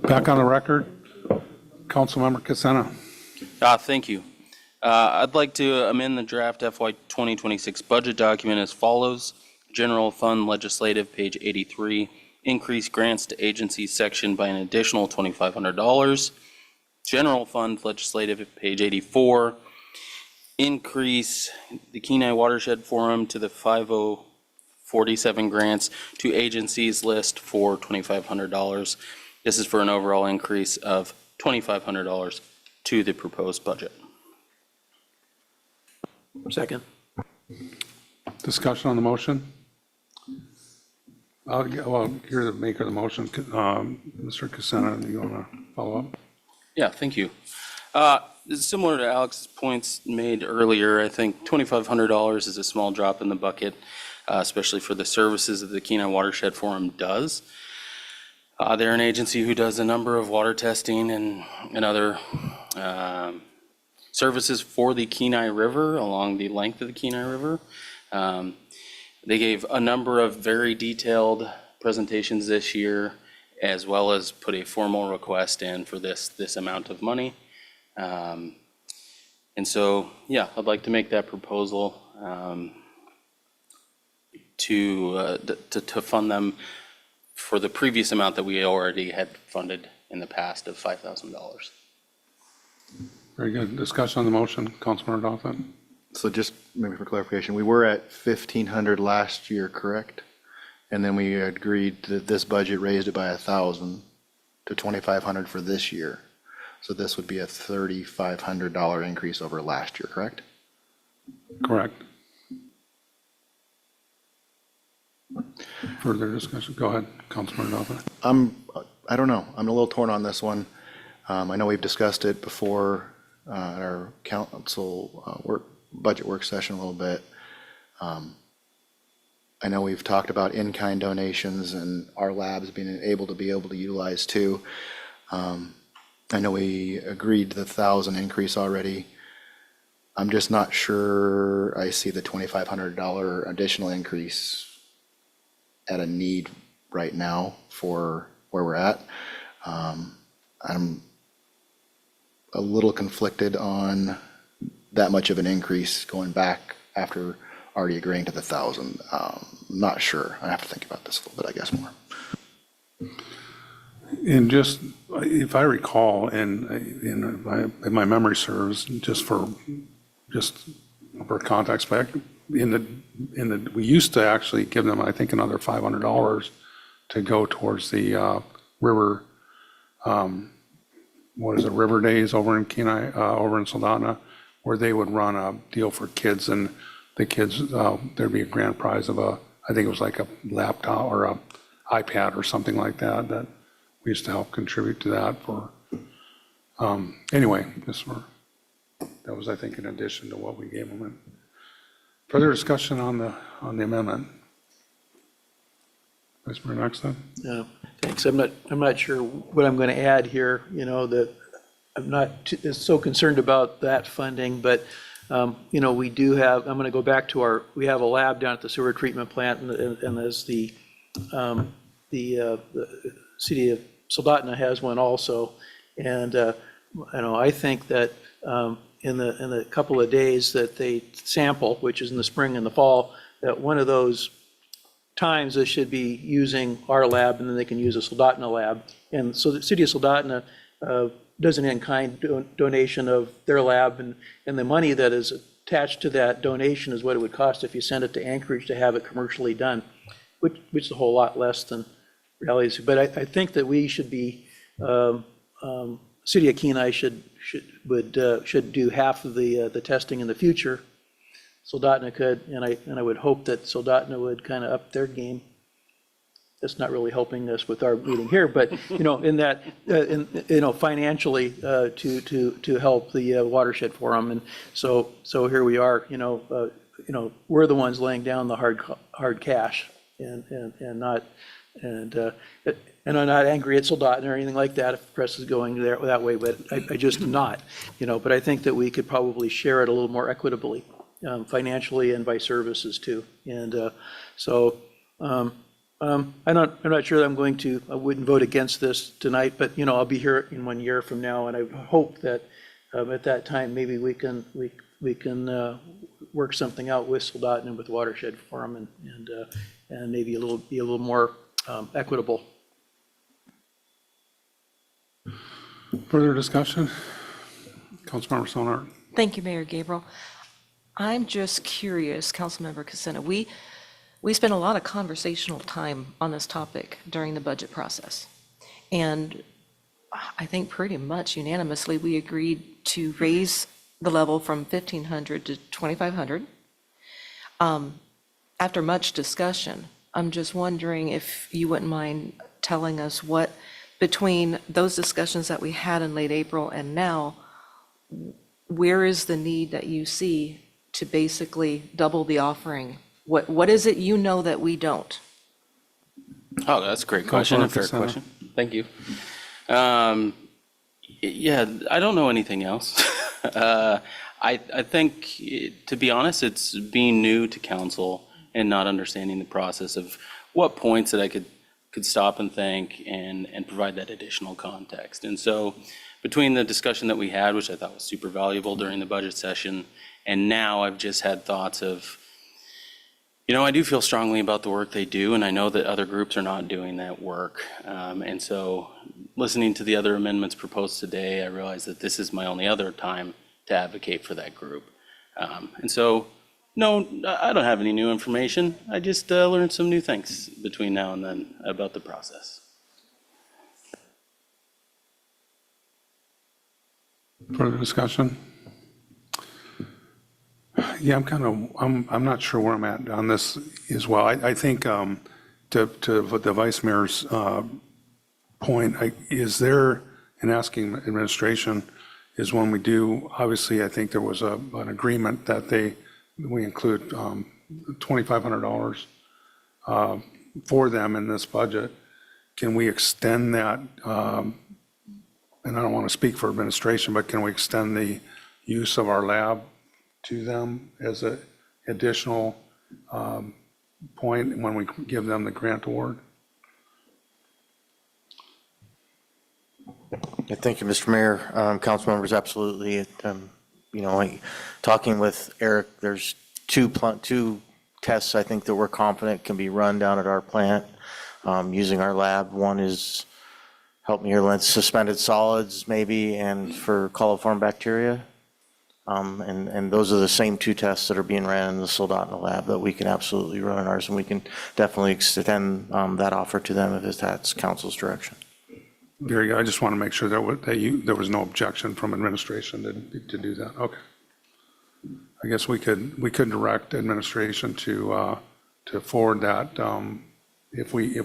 Back on the record, Councilmember Casena. Thank you. I'd like to amend the draft FY 2026 budget document as follows. General Fund Legislative, page 83, increase grants to agencies section by an additional $2,500. General Fund Legislative, page 84, increase the Kenai Watershed Forum to the 5047 grants to agencies list for $2,500. This is for an overall increase of $2,500 to the proposed budget. Second. Discussion on the motion? Well, you're the maker of the motion. Mr. Casena, do you want to follow up? Yeah, thank you. Similar to Alex's points made earlier, I think $2,500 is a small drop in the bucket, especially for the services that the Kenai Watershed Forum does. They're an agency who does a number of water testing and other services for the Kenai River along the length of the Kenai River. They gave a number of very detailed presentations this year, as well as put a formal request in for this amount of money. And so, yeah, I'd like to make that proposal to fund them for the previous amount that we already had funded in the past of $5,000. Very good. Discussion on the motion, Councilmember Donovan. So just maybe for clarification, we were at 1,500 last year, correct? And then we agreed that this budget raised it by 1,000 to 2,500 for this year. So this would be a $3,500 increase over last year, correct? Correct. Further discussion? Go ahead, Councilmember Donovan. I don't know. I'm a little torn on this one. I know we've discussed it before at our council budget work session a little bit. I know we've talked about in-kind donations and our labs being able to utilize too. I know we agreed to the 1,000 increase already. I'm just not sure I see the $2,500 additional increase at a need right now for where we're at. I'm a little conflicted on that much of an increase going back after already agreeing to the 1,000. Not sure. I have to think about this a little bit, I guess, more. And just, if I recall, and if my memory serves, just for context, back we used to actually give them, I think, another $500 to go towards the river, River Days over in Kenai, over in Soldotna, where they would run a deal for kids, and the kids, there'd be a grand prize of I think it was like a laptop or a iPad or something like that, that we used to help contribute to that for, anyway, that was, I think, in addition to what we gave them. And further discussion on the amendment? Vice Mayor Knoxton? Yeah, thanks. I'm not sure what I'm going to add here, that I'm not so concerned about that funding, but, we do have, I'm going to go back to we have a lab down at the sewer treatment plant, and as the city of Soldotna has one also. And, I think that in the couple of days that they sample, which is in the spring and the fall, that one of those times they should be using our lab, and then they can use a Soldotna lab. And so the city of Soldotna does an in-kind donation of their lab, and the money that is attached to that donation is what it would cost if you send it to Anchorage to have it commercially done, which is a whole lot less than realities. But I think that we should be, city of Kenai should do half of the testing in the future. Soldotna could, and I would hope that Soldotna would kind of up their game. That's not really helping us with our meeting here, but in that, financially to help the watershed forum, and so here we are. We're the ones laying down the hard cash, and I'm not angry at Soldotna or anything like that if the press is going that way, but I just am not. But I think that we could probably share it a little more equitably, financially and by services too, and so. I'm not sure that I wouldn't vote against this tonight, but, I'll be here in 1 year from now, and I hope that at that time, maybe we can work something out with SOLDOT and with Watershed Forum and maybe be a little more equitable. Further discussion? Councilmember Sonart. Thank you, Mayor Gabriel. I'm just curious, Councilmember Casina, we spent a lot of conversational time on this topic during the budget process. And I think pretty much unanimously, we agreed to raise the level from 1,500 to 2,500. After much discussion, I'm just wondering if you wouldn't mind telling us what, between those discussions that we had in late April and now, where is the need that you see to basically double the offering? What is it you know that we don't? Oh, that's a great question, a fair Casino. question. Thank you. Yeah, I don't know anything else. I think, to be honest, it's being new to council and not understanding the process of what points that I could stop and think and provide that additional context. And so between the discussion that we had, which I thought was super valuable during the budget session, and now I've just had thoughts of, I do feel strongly about the work they do, and I know that other groups are not doing that work. And so listening to the other amendments proposed today, I realize that this is my only other time to advocate for that group. And so, no, I don't have any new information. I just learned some new things between now and then about the process. Further discussion? Yeah, I'm not sure where I'm at on this as well. I think to the Vice Mayor's point, is there, in asking administration, is when we do, obviously, I think there was an agreement that we include $2,500 for them in this budget. Can we extend that, and I don't want to speak for administration, but can we extend the use of our lab to them as an additional point when we give them the grant award? Yeah, thank you, Mr. Mayor. Council members, absolutely. Talking with Eric, there's two tests I think that we're confident can be run down at our plant using our lab. One is, help me here, Lynn, suspended solids maybe, and for coliform bacteria. And those are the same two tests that are being ran in the Soldotna lab that we can absolutely run in ours, and we can definitely extend that offer to them if that's council's direction. Very good. I just want to make sure that there was no objection from administration to do that. Okay. I guess we could direct administration to forward that if we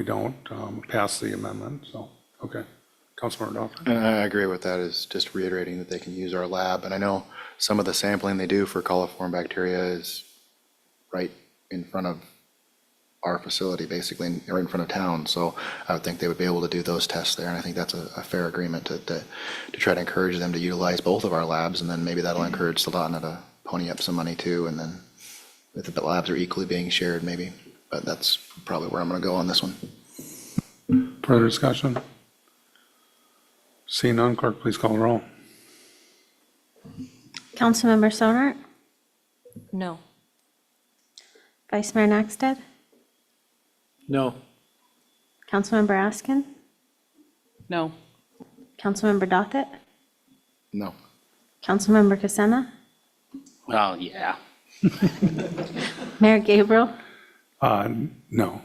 don't pass the amendment. So, okay. Councilmember Dauphin. And I agree with that, is just reiterating that they can use our lab. And I know some of the sampling they do for coliform bacteria is right in front of our facility, basically, or in front of town. So I would think they would be able to do those tests there. And I think that's a fair agreement to try to encourage them to utilize both of our labs. And then maybe that'll encourage Soldotna to pony up some money too. And then if the labs are equally being shared, maybe. But that's probably where I'm going to go on this one. Further discussion? Seeing none, clerk, please call the roll. Councilmember Sonart, No. Vice Mayor Nakstad, No. Councilmember Askin, No. Councilmember Dothett, No. Councilmember Casena, Oh, yeah. Mayor Gabriel, No.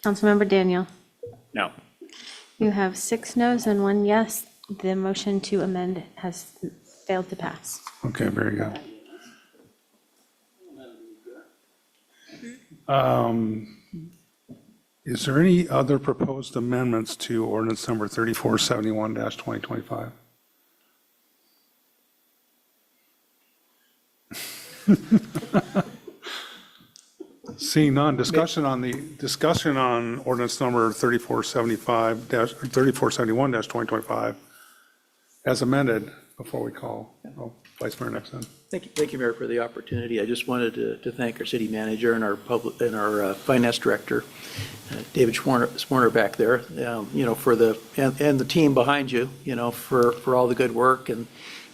Councilmember Daniel. No. You have 6 noes and 1 yes. The motion to amend has failed to pass. Okay, very good. Is there any other proposed amendments to ordinance number 3471-2025? Seeing none, discussion on ordinance number 3471-2025 as amended before we call Vice Mayor Nixon. Thank you, Mayor, for the opportunity. I just wanted to thank our city manager and our finance director, David Schwerner back there, for and the team behind you, for all the good work and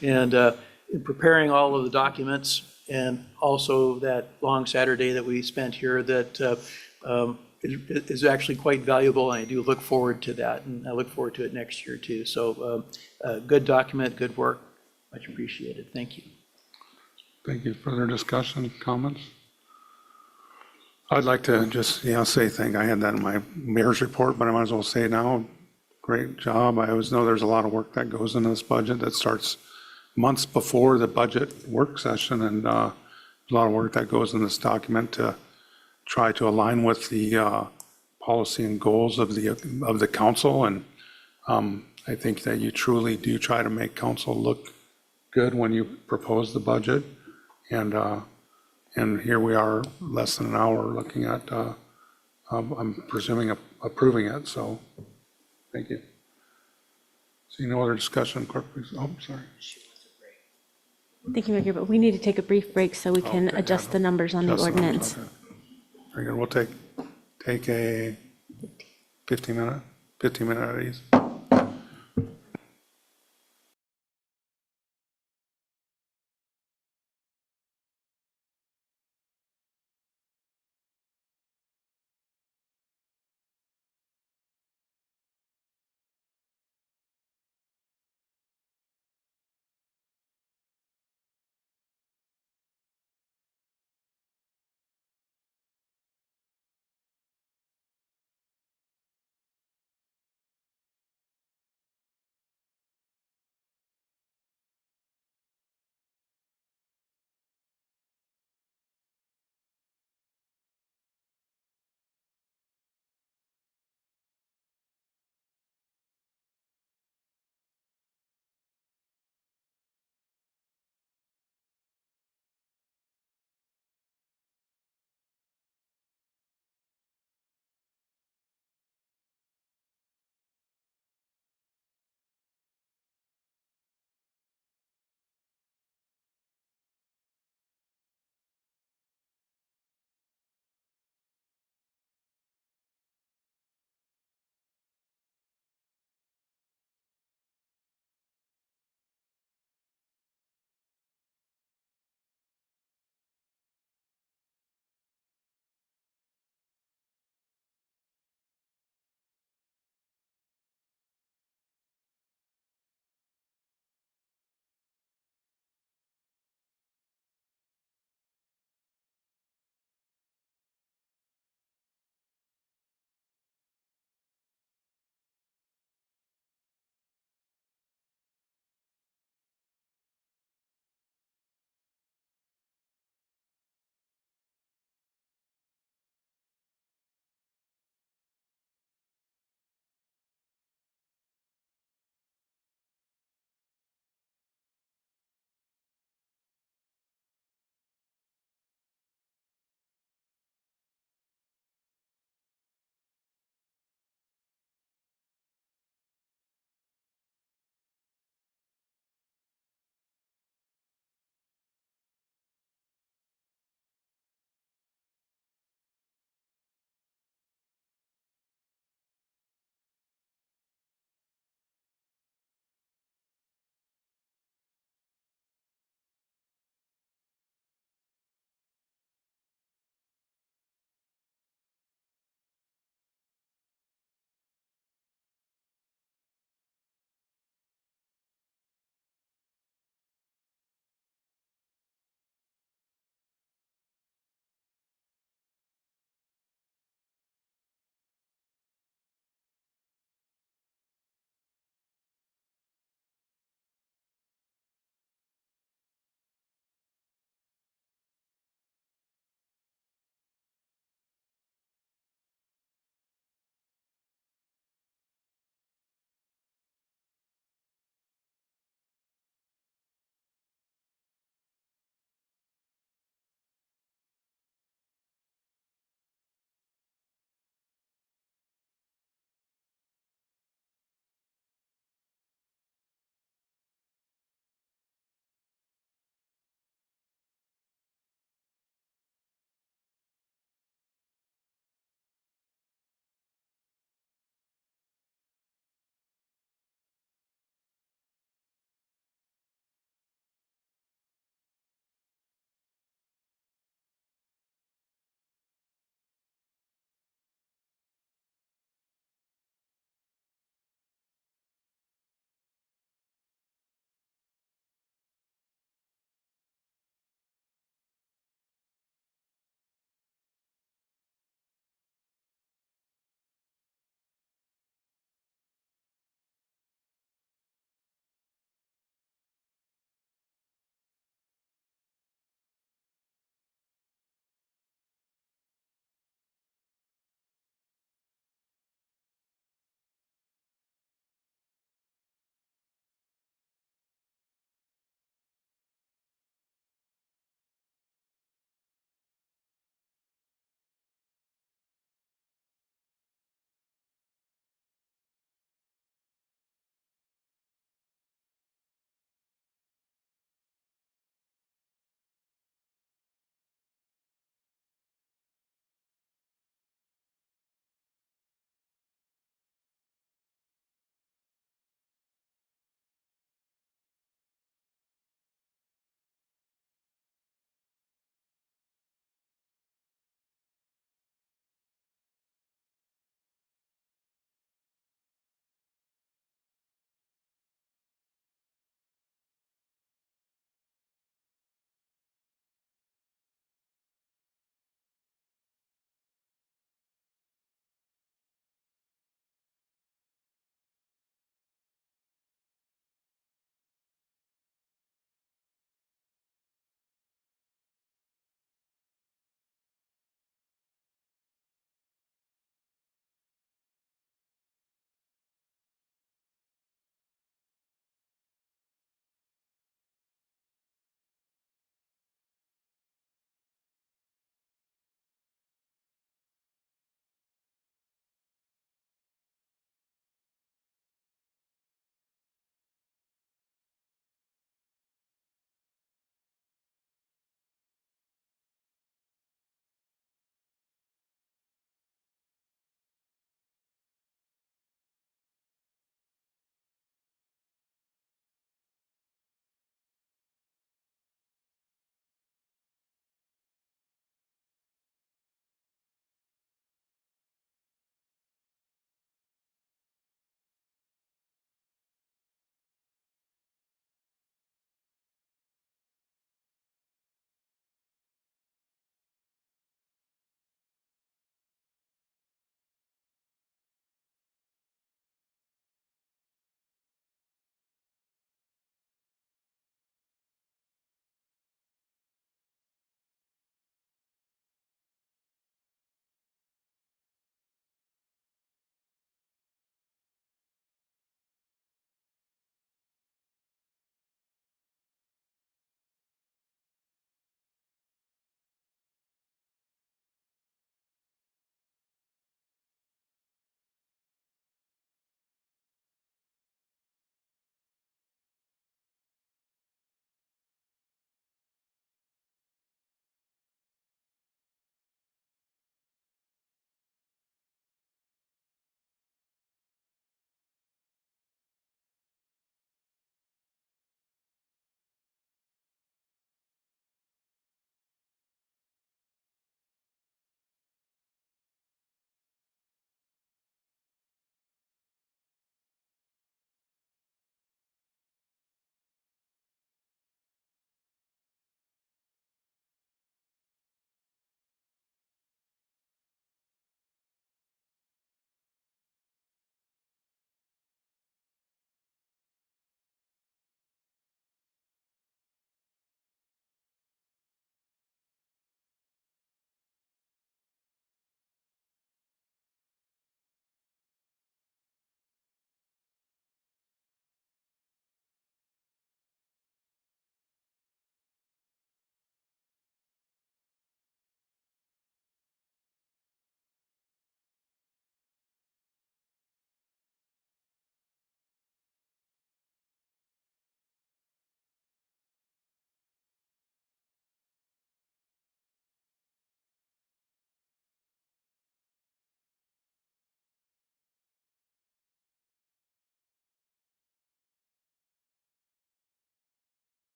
in preparing all of the documents, and also that long Saturday that we spent here that is actually quite valuable, and I do look forward to that, and I look forward to it next year too. So good document, good work, much appreciated. Thank you. Thank you. Further discussion, comments? I'd like to just, say thank, I had that in my mayor's report, but I might as well say it now. Great job. I always know there's a lot of work that goes into this budget that starts months before the budget work session, and a lot of work that goes in this document to try to align with the policy and goals of the council. And I think that you truly do try to make council look good when you propose the budget. And here we are, less than an hour, looking at, I'm presuming approving it, so thank you. See no other discussion, clerk, please. Oh, sorry. Thank you, Mayor Gabriel. We need to take a brief break so we can Okay, adjust the numbers on the Just a moment, ordinance. okay. Very good. We'll take a 15-minute at ease.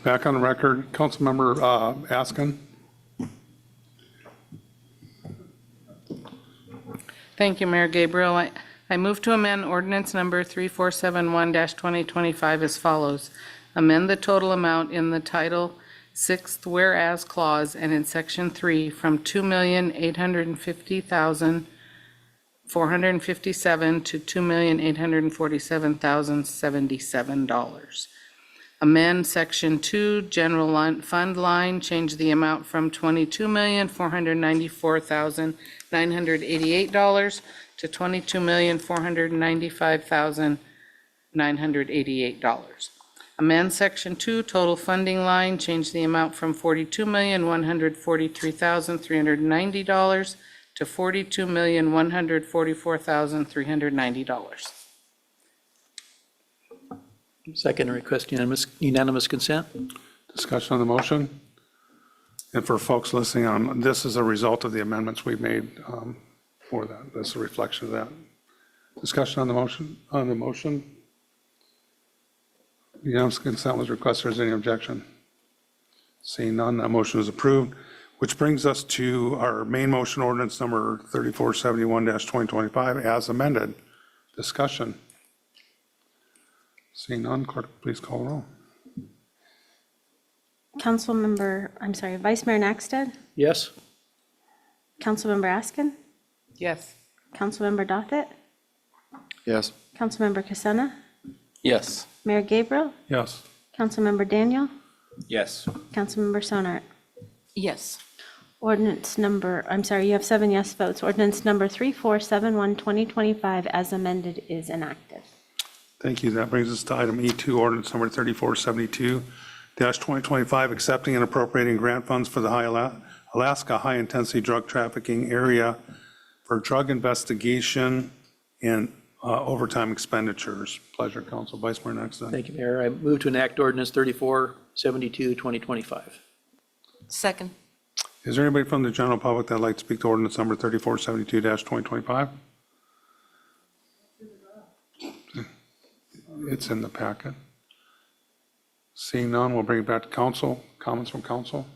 Back on the record, Councilmember Askin. Thank you, Mayor Gabriel. I move to amend ordinance number 3471-2025 as follows. Amend the total amount in the Title 6th Whereas Clause and in Section 3 from $2,850,457 to $2,847,077. Amend Section 2 General Fund Line, change the amount from $22,494,988 to $22,495,988. Amend Section 2 Total Funding Line, change the amount from $42,143,390 to $42,144,390. Second, request unanimous consent. Discussion on the motion? And for folks listening on, this is a result of the amendments we've made for that. That's a reflection of that. Discussion on the motion? On the motion? Unanimous consent was requested. Is there any objection? Seeing none, that motion is approved, which brings us to our main motion ordinance number 3471-2025 as amended. Discussion. Seeing none, clerk, please call the roll. Vice Mayor Nakstad, Yes? Councilmember Askin, Yes. Councilmember Dothett, Yes. Councilmember Casena, Yes. Mayor Gabriel, Yes. Councilmember Daniel, Yes. Councilmember Sonart. Yes. You have 7 yes votes. Ordinance number 3471-2025 as amended is enacted. Thank you. That brings us to item E2, ordinance number 3472-2025, accepting and appropriating grant funds for the Alaska High-Intensity Drug Trafficking Area for drug investigation and overtime expenditures. Pleasure, Council. Vice Mayor Nakstad. Thank you, Mayor. I move to enact ordinance 3472-2025. Second. Is there anybody from the general public that'd like to speak to ordinance number 3472-2025? It's in the packet. Seeing none, we'll bring it back to council. Comments from council?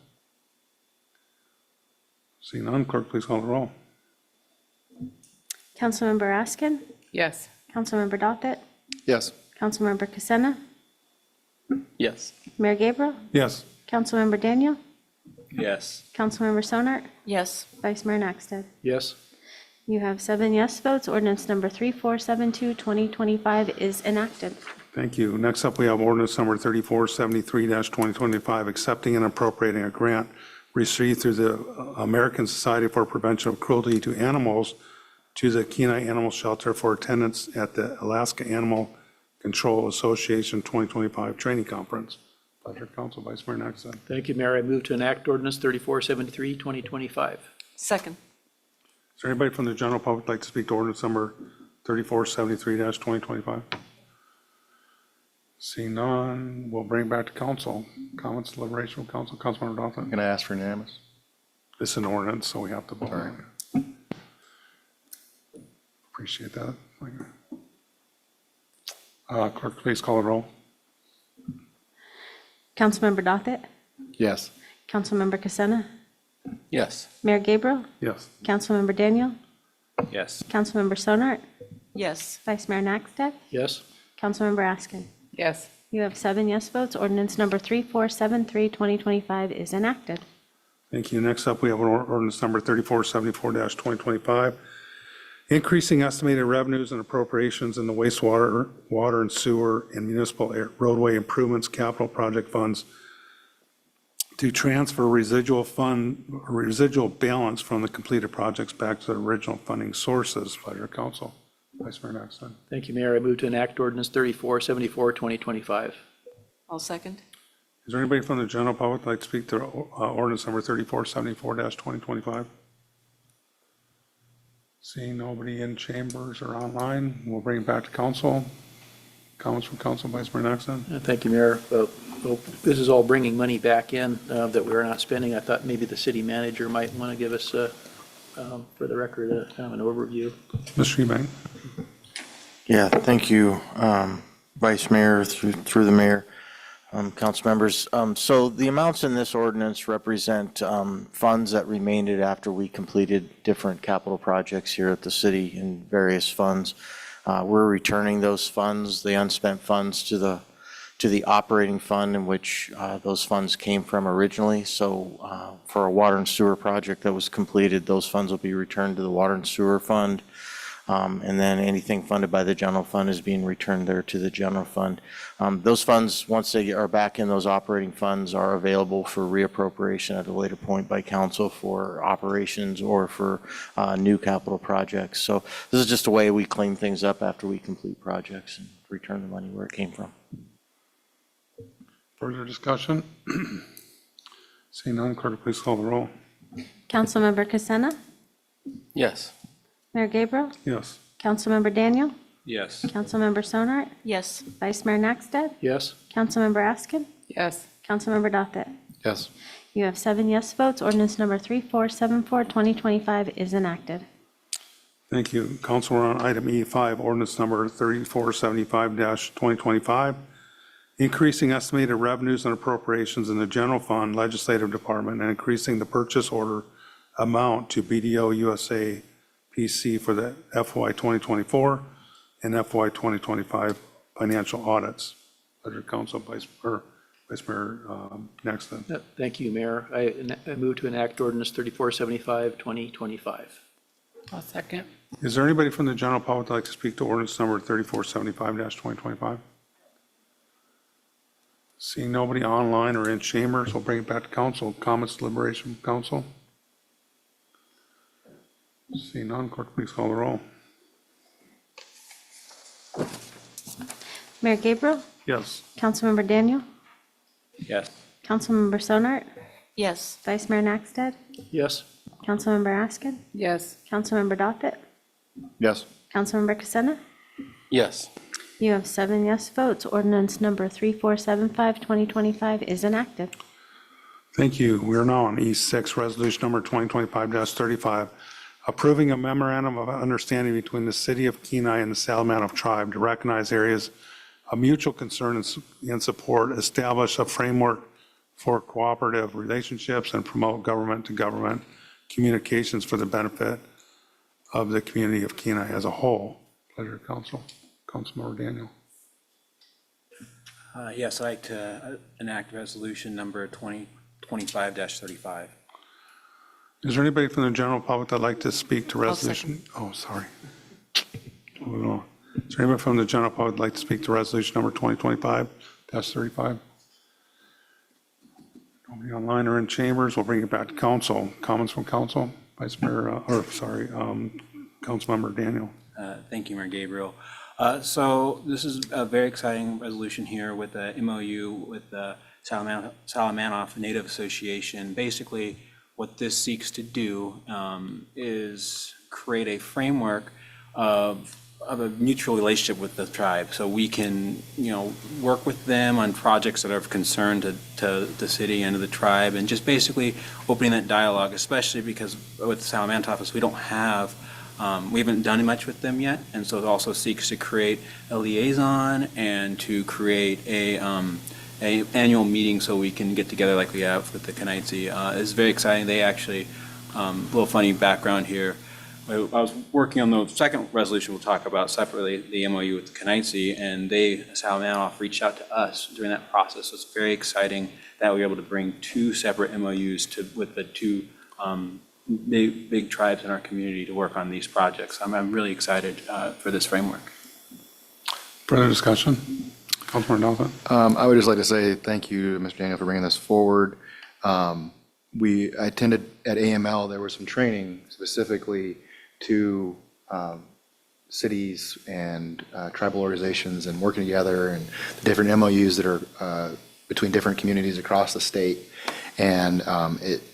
Seeing none, clerk, please call the roll. Councilmember Askin, Yes. Councilmember Dothett, Yes. Councilmember Casena, Yes. Mayor Gabriel, Yes. Councilmember Daniel, Yes. Councilmember Sonart, Yes. Vice Mayor Nakstad. Yes? You have 7 yes votes. Ordinance number 3472-2025 is enacted. Thank you. Next up, we have ordinance number 3473-2025, accepting and appropriating a grant received through the American Society for Prevention of Cruelty to Animals to the Kenai Animal Shelter for attendance at the Alaska Animal Control Association 2025 Training Conference. Pleasure, Council. Vice Mayor Nakstad. Thank you, Mayor. I move to enact ordinance 3473-2025. Second. Is there anybody from the general public like to speak to ordinance number 3473-2025? Seeing none, we'll bring it back to council. Comments, deliberation from council. Councilmember Dothett. Going to ask for unanimous? This is an ordinance, so we have to vote on it. Appreciate that. Clerk, please call the roll. Councilmember Dothett, Yes. Councilmember Casena, Yes. Mayor Gabriel, Yes. Councilmember Daniel, Yes. Councilmember Sonart, Yes. Vice Mayor Nakstad, Yes? Councilmember Askin. Yes. You have 7 yes votes. Ordinance number 3473-2025 is enacted. Thank you. Next up, we have ordinance number 3474-2025, increasing estimated revenues and appropriations in the wastewater, water and sewer, and municipal roadway improvements capital project funds to transfer residual balance from the completed projects back to the original funding sources. Pleasure, Council. Vice Mayor Nakstad. Thank you, Mayor. I move to enact ordinance 3474-2025. I'll second. Is there anybody from the general public that'd like to speak to ordinance number 3474-2025? Seeing nobody in chambers or online, we'll bring it back to council. Comments from council, Vice Mayor Nakstad. Thank you, Mayor. Well, this is all bringing money back in that we're not spending. I thought maybe the city manager might want to give us, for the record, kind of an overview. Mr. Eubank. Yeah, thank you, Vice Mayor, through the mayor. council members. So the amounts in this ordinance represent funds that remained after we completed different capital projects here at the city in various funds. We're returning those funds, the unspent funds, to the operating fund in which those funds came from originally. So for a water and sewer project that was completed, those funds will be returned to the water and sewer fund. And then anything funded by the general fund is being returned there to the general fund. Those funds, once they are back in those operating funds, are available for reappropriation at a later point by council for operations or for new capital projects. So this is just a way we clean things up after we complete projects and return the money where it came from. Further discussion? Seeing none, clerk, please call the roll. Councilmember Casena? Yes. Mayor Gabriel? Yes. Councilmember Daniel? Yes. Councilmember Sonart? Yes. Vice Mayor Nakstad? Yes? Councilmember Askin? Yes. Councilmember Dothit? Yes. You have 7 yes votes. Ordinance number 3474, 2025 is enacted. Thank you. Council, we're on item E5, ordinance number 3475-2025, increasing estimated revenues and appropriations in the general fund legislative department and increasing the purchase order amount to BDO USA PC for the FY 2024 and FY 2025 financial audits. Pleasure, Council, Vice Mayor Nakstad. Thank you, Mayor. I move to enact ordinance 3475, 2025. I'll second. Is there anybody from the general public that'd like to speak to ordinance number 3475-2025? Seeing nobody online or in chambers, we'll bring it back to council. Comments, deliberation, council? Seeing none, clerk, please call the roll. Mayor Gabriel? Yes. Councilmember Daniel? Yes. Councilmember Sonart? Yes. Vice Mayor Nakstad? Yes? Councilmember Askin? Yes. Councilmember Dothit? Yes. Councilmember Casena? Yes. You have 7 yes votes. Ordinance number 3475, 2025 is enacted. Thank you. We are now on E6, resolution number 2025-35, approving a memorandum of understanding between the city of Kenai and the Salamanoff tribe to recognize areas of mutual concern and support, establish a framework for cooperative relationships, and promote government-to-government communications for the benefit of the community of Kenai as a whole. Pleasure, Council. Councilmember Daniel. Yes, I'd like to enact resolution number 2025-35. Is there anybody from the general public that'd like to speak to resolution? Oh, sorry. Moving on. Is there anybody from the general public that'd like to speak to resolution number 2025-35? Nobody online or in chambers. We'll bring it back to council. Comments from council? Vice Mayor, Councilmember Daniel. Thank you, Mayor Gabriel. So this is a very exciting resolution here with the MOU with the Salamanoff Native Association. Basically, what this seeks to do is create a framework of a mutual relationship with the tribe, so we can, work with them on projects that are of concern to the city and to the tribe, and just basically opening that dialogue, especially because with the Salamanoff office, we haven't done much with them yet, and so it also seeks to create a liaison and to create a annual meeting so we can get together like we have with the Kenaitze. It's very exciting. They actually, a little funny background here. I was working on the second resolution we'll talk about separately, the MOU with the Kenaitze, and Salamanoff reached out to us during that process. So it's very exciting that we were able to bring 2 separate MOUs with the 2 big tribes in our community to work on these projects. I'm really excited for this framework. Further discussion? Councilmember Dothit. I would just like to say thank you, Mr. Daniel, for bringing this forward. I attended at AML, there was some training specifically to cities and tribal organizations and working together and the different MOUs that are between different communities across the state. And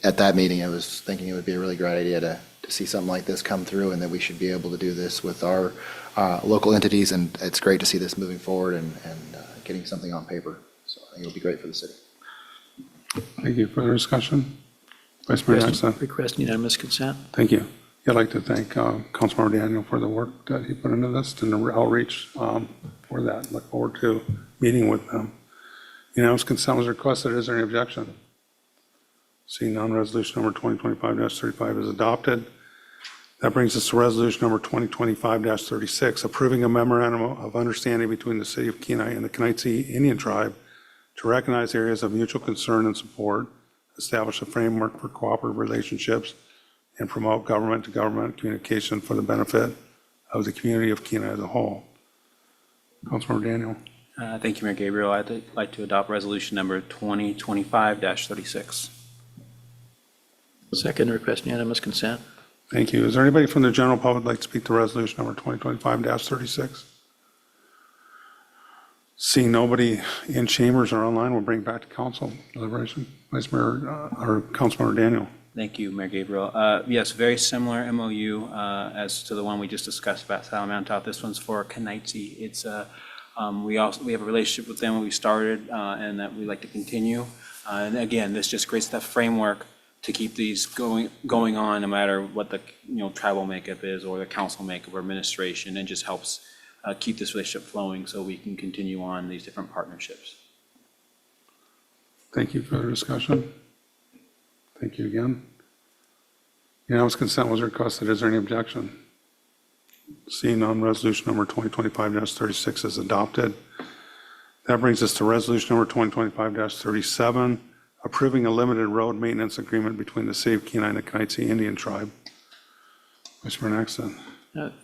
at that meeting, I was thinking it would be a really great idea to see something like this come through, and that we should be able to do this with our local entities. And it's great to see this moving forward and getting something on paper. So I think it'll be great for the city. Thank you. Further discussion? Vice Mayor Nakstad. Request unanimous consent. Thank you. I'd like to thank Councilmember Daniel for the work that he put into this and the outreach for that. Look forward to meeting with them. Unanimous consent was requested. Is there any objection? Seeing none, resolution number 2025-35 is adopted. That brings us to resolution number 2025-36, approving a memorandum of understanding between the city of Kenai and the Kenaitze Indian Tribe to recognize areas of mutual concern and support, establish a framework for cooperative relationships, and promote government-to-government communication for the benefit of the community of Kenai as a whole. Councilmember Daniel. Thank you, Mayor Gabriel. I'd like to adopt resolution number 2025-36. Second, request unanimous consent. Thank you. Is there anybody from the general public who'd like to speak to resolution number 2025-36? Seeing nobody in chambers or online, we'll bring it back to council deliberation. Vice Mayor or Councilmember Daniel. Thank you, Mayor Gabriel. Yes, very similar MOU as to the one we just discussed about Salamanca. This one's for Kenaitze. It's we have a relationship with them when we started and that we like to continue. And again, this just creates that framework to keep these going on, no matter what the tribal makeup is or the council makeup or administration, and just helps keep this relationship flowing so we can continue on these different partnerships. Thank you. Further discussion? Thank you again. Unanimous consent was requested. Is there any objection? Seeing none, resolution number 2025-36 is adopted. That brings us to resolution number 2025-37, approving a limited road maintenance agreement between the city of Kenai and the Kenaitze Indian Tribe. Vice Mayor Naxton.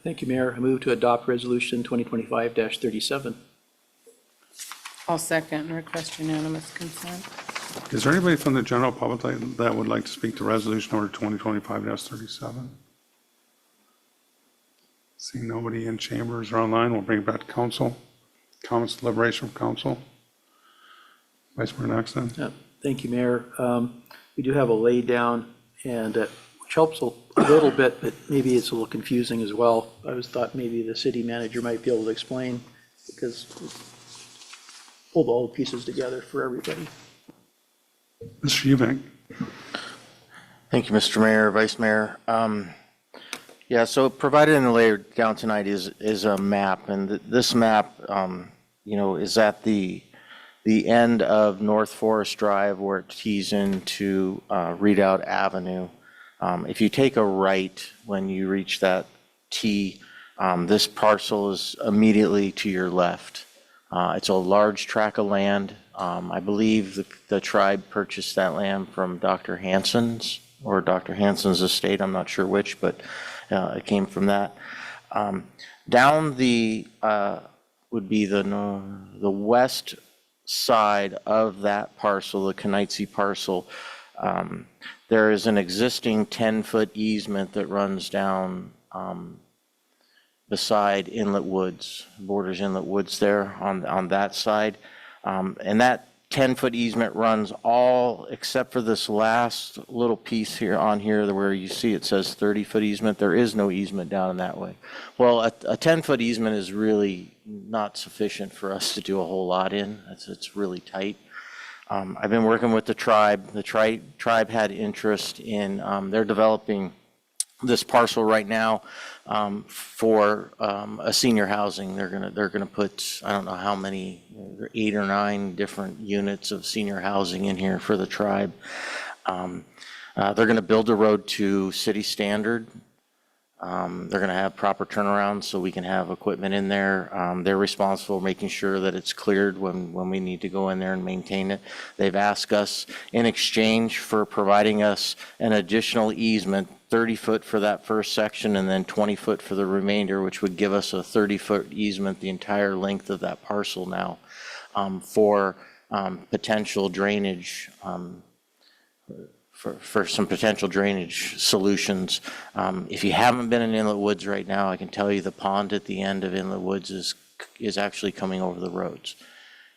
Thank you, Mayor. I move to adopt resolution 2025-37. I'll second and request unanimous consent. Is there anybody from the general public that would like to speak to resolution number 2025-37? Seeing nobody in chambers or online, we'll bring it back to council. Comments, deliberation from council. Vice Mayor Naxton. Thank you, Mayor. We do have a laydown, and which helps a little bit, but maybe it's a little confusing as well. I was thought maybe the city manager might be able to explain, because we pulled all the pieces together for everybody. Mr. Eubank. Thank you, Mr. Mayor, Vice Mayor. Yeah, so provided in the laydown tonight is a map, and this map, is at the end of North Forest Drive where it tees into Redoubt Avenue. If you take a right when you reach that T, this parcel is immediately to your left. It's a large tract of land. I believe the tribe purchased that land from Dr. Hansen's or Dr. Hansen's estate. I'm not sure which, but it came from that. Down the would be the west side of that parcel, the Kenaitze parcel. There is an existing 10-foot easement that runs down beside Inlet Woods, borders Inlet Woods there on that side. And that 10-foot easement runs all except for this last little piece here where you see it says 30-foot easement. There is no easement down in that way. Well, a 10-foot easement is really not sufficient for us to do a whole lot in. It's really tight. I've been working with the tribe. The tribe had interest in, they're developing this parcel right now for a senior housing. They're gonna put, I don't know how many, 8 or 9 different units of senior housing in here for the tribe. They're gonna build a road to city standard. They're gonna have proper turnarounds so we can have equipment in there. They're responsible for making sure that it's cleared when we need to go in there and maintain it. They've asked us in exchange for providing us an additional easement, 30-foot for that first section and then 20-foot for the remainder, which would give us a 30-foot easement the entire length of that parcel now for potential drainage, for some potential drainage solutions. If you haven't been in Inlet Woods right now, I can tell you the pond at the end of Inlet Woods is actually coming over the roads.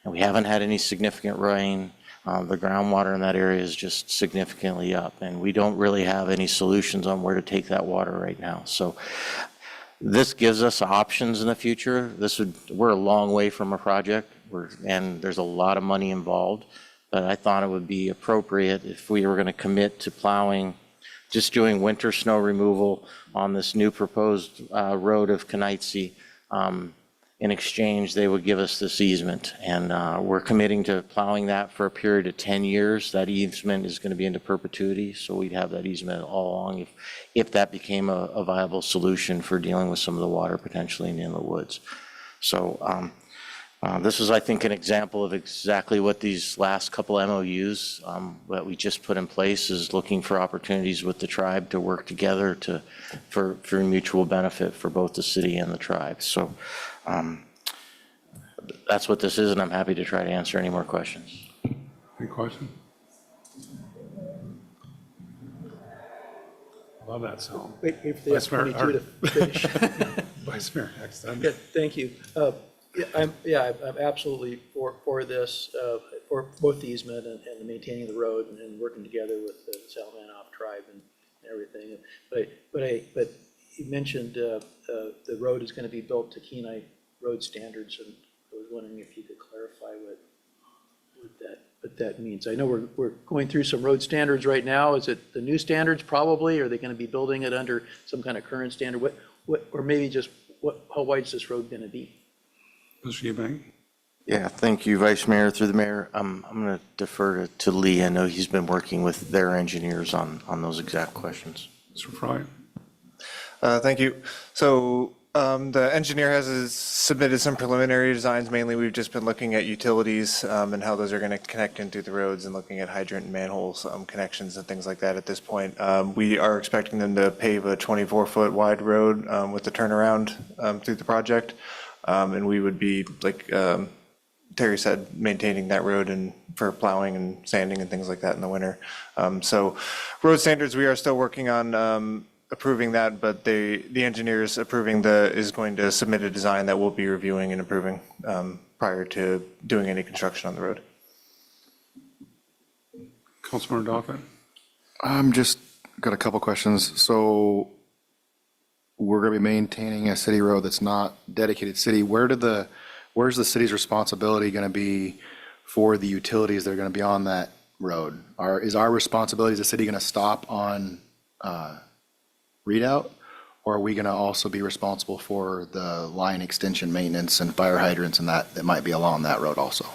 And we haven't had any significant rain. The groundwater in that area is just significantly up, and we don't really have any solutions on where to take that water right now. So this gives us options in the future. We're a long way from a project, and there's a lot of money involved, but I thought it would be appropriate if we were going to commit to plowing, just doing winter snow removal on this new proposed road of Kenaitze, in exchange, they would give us this easement. And we're committing to plowing that for a period of 10 years. That easement is going to be into perpetuity, so we'd have that easement all along if that became a viable solution for dealing with some of the water potentially in the inlet woods. So this is, I think, an example of exactly what these last couple MOUs that we just put in place is looking for opportunities with the tribe to work together for mutual benefit for both the city and the tribe. So that's what this is, and I'm happy to try to answer any more questions. Any question? Love that sound. Wait if they have Vice Mayor, 22 to finish. Vice Mayor, next time. Good, thank you. I'm absolutely for this, for both the easement and maintaining the road and working together with the Salamanoff tribe and everything. But you mentioned the road is going to be built to Kenai road standards, and I was wondering if you could clarify what that means. I know we're going through some road standards right now. Is it the new standards probably? Are they going to be building it under some kind of current standard? Or maybe just how wide is this road going to be? Mr. Eubank? Yeah, thank you, Vice Mayor, through the mayor. I'm going to defer to Lee. I know he's been working with their engineers on those exact questions. Mr. Fry? Thank you. So the engineer has submitted some preliminary designs. Mainly, we've just been looking at utilities and how those are going to connect into the roads and looking at hydrant and manholes connections and things like that at this point. We are expecting them to pave a 24-foot wide road with the turnaround through the project. And we would be, like Terry said, maintaining that road and for plowing and sanding and things like that in the winter. So road standards, we are still working on approving that, but the engineers approving is going to submit a design that we'll be reviewing and approving prior to doing any construction on the road. Councilmember Doffin? I'm just got a couple questions. So we're going to be maintaining a city road that's not dedicated city. Where's the city's responsibility going to be for the utilities that are going to be on that road? Is our responsibility as a city going to stop on Redoubt, or are we going to also be responsible for the line extension maintenance and fire hydrants and that might be along that road also?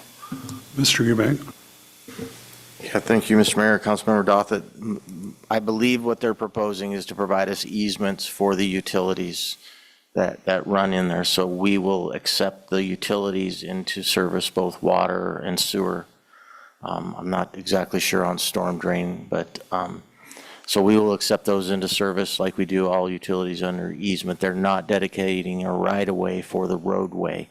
Mr. Eubank? Yeah, thank you, Mr. Mayor, Councilmember Dothett. I believe what they're proposing is to provide us easements for the utilities that run in there. So we will accept the utilities into service, both water and sewer. I'm not exactly sure on storm drain, but so we will accept those into service like we do all utilities under easement. They're not dedicating a right-of-way for the roadway.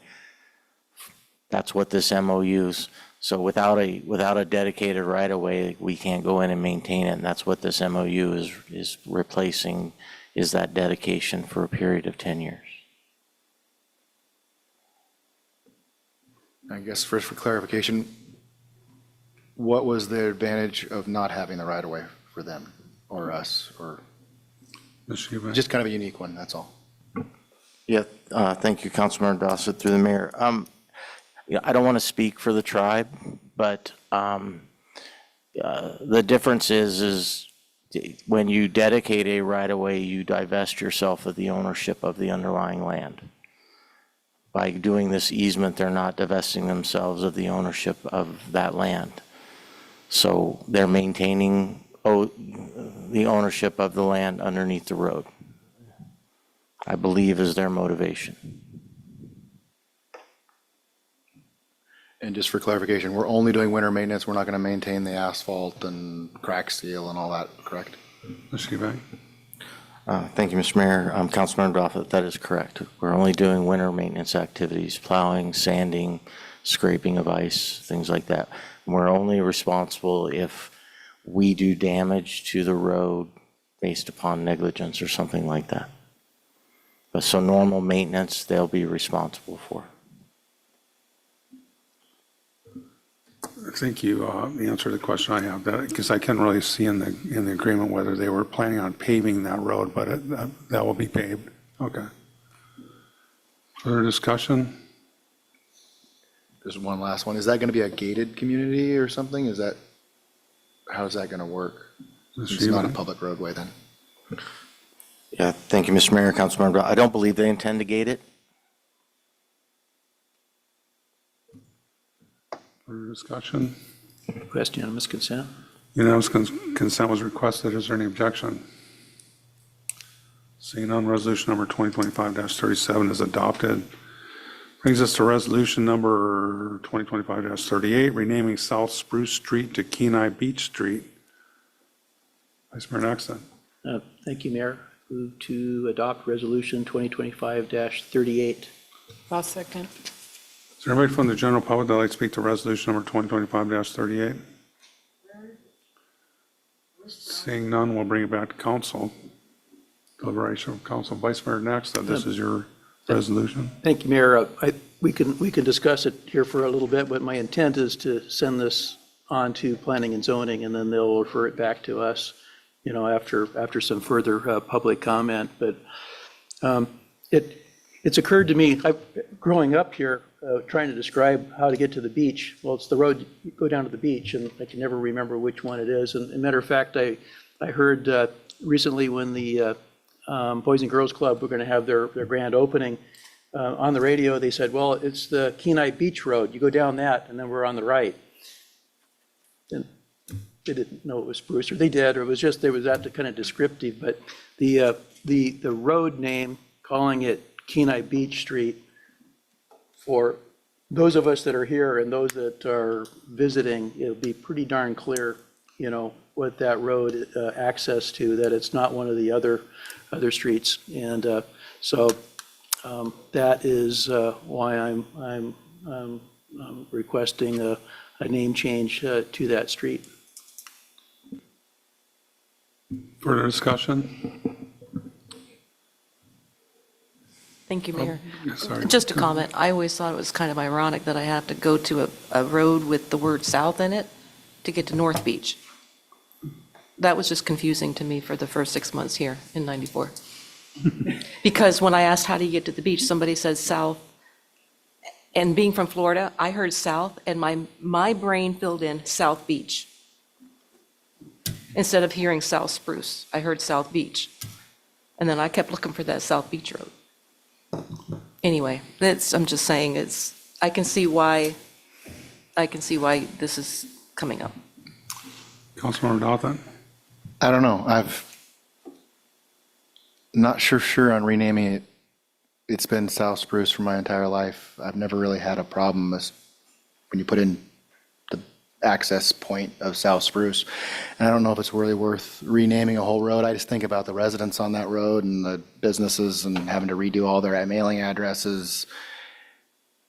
That's what this MOU's. So without a dedicated right-of-way, we can't go in and maintain it. And that's what this MOU is replacing, is that dedication for a period of 10 years. I guess first for clarification, what was the advantage of not having the right-of-way for them or us, or Mr. Eubank? just kind of a unique one, that's all? Yeah, thank you, Councilmember Dossett, through the mayor. I don't want to speak for the tribe, but the difference is when you dedicate a right-of-way, you divest yourself of the ownership of the underlying land. By doing this easement, they're not divesting themselves of the ownership of that land. So they're maintaining the ownership of the land underneath the road, I believe, is their motivation. And just for clarification, we're only doing winter maintenance, we're not going to maintain the asphalt and crack seal and all that, correct? Mr. Eubank? Thank you, Mr. Mayor. Councilmember Doffett, that is correct. We're only doing winter maintenance activities, plowing, sanding, scraping of ice, things like that. We're only responsible if we do damage to the road based upon negligence or something like that. But so normal maintenance, they'll be responsible for. Thank you. The answer to the question I have, because I can't really see in the agreement whether they were planning on paving that road, but that will be paved. Okay. Further discussion? There's one last one. Is that going to be a gated community or something? How's that going to work? It's not a public roadway then. Yeah, thank you, Mr. Mayor, Councilmember. I don't believe they intend to gate it. Further discussion? Request unanimous consent. Unanimous consent was requested. Is there any objection? Seeing none, resolution number 2025-37 is adopted. Brings us to resolution number 2025-38, renaming South Spruce Street to Kenai Beach Street. Vice Mayor Nexon. Thank you, Mayor. Move to adopt resolution 2025-38. I'll second. Is there anybody from the general public that would like to speak to resolution number 2025-38? Seeing none, we'll bring it back to council. Deliberation of council. Vice Mayor Nexon, this is your resolution. Thank you, Mayor. We can discuss it here for a little bit, but my intent is to send this on to planning and zoning, and then they'll refer it back to us, you know, after some further public comment. But it's occurred to me, growing up here, trying to describe how to get to the beach. Well, it's the road, you go down to the beach, and I can never remember which one it is. And as a matter of fact, I heard recently when the Boys and Girls Club were going to have their grand opening, on the radio, they said, well, it's the Kenai Beach Road. You go down that, and then we're on the right. And they didn't know it was Spruce, or they did, or it was just, there was that kind of descriptive. But the road name, calling it Kenai Beach Street, for those of us that are here and those that are visiting, it'll be pretty darn clear, you know, what that road access to, that it's not one of the other streets. And so that is why I'm requesting a name change to that street. Further discussion? Thank you, Mayor. Sorry. Just a comment. I always thought it was kind of ironic that I have to go to a road with the word south in it to get to North Beach. That was just confusing to me for the first 6 months here in 94. Because when I asked, how do you get to the beach, somebody said south. And being from Florida, I heard south, and my brain filled in South Beach. Instead of hearing South Spruce, I heard South Beach. And then I kept looking for that South Beach Road. Anyway, I'm just saying, I can see why this is coming up. Councilmember Dothan? I don't know. Not sure on renaming it. It's been South Spruce for my entire life. I've never really had a problem when you put in the access point of South Spruce. And I don't know if it's really worth renaming a whole road. I just think about the residents on that road and the businesses and having to redo all their mailing addresses.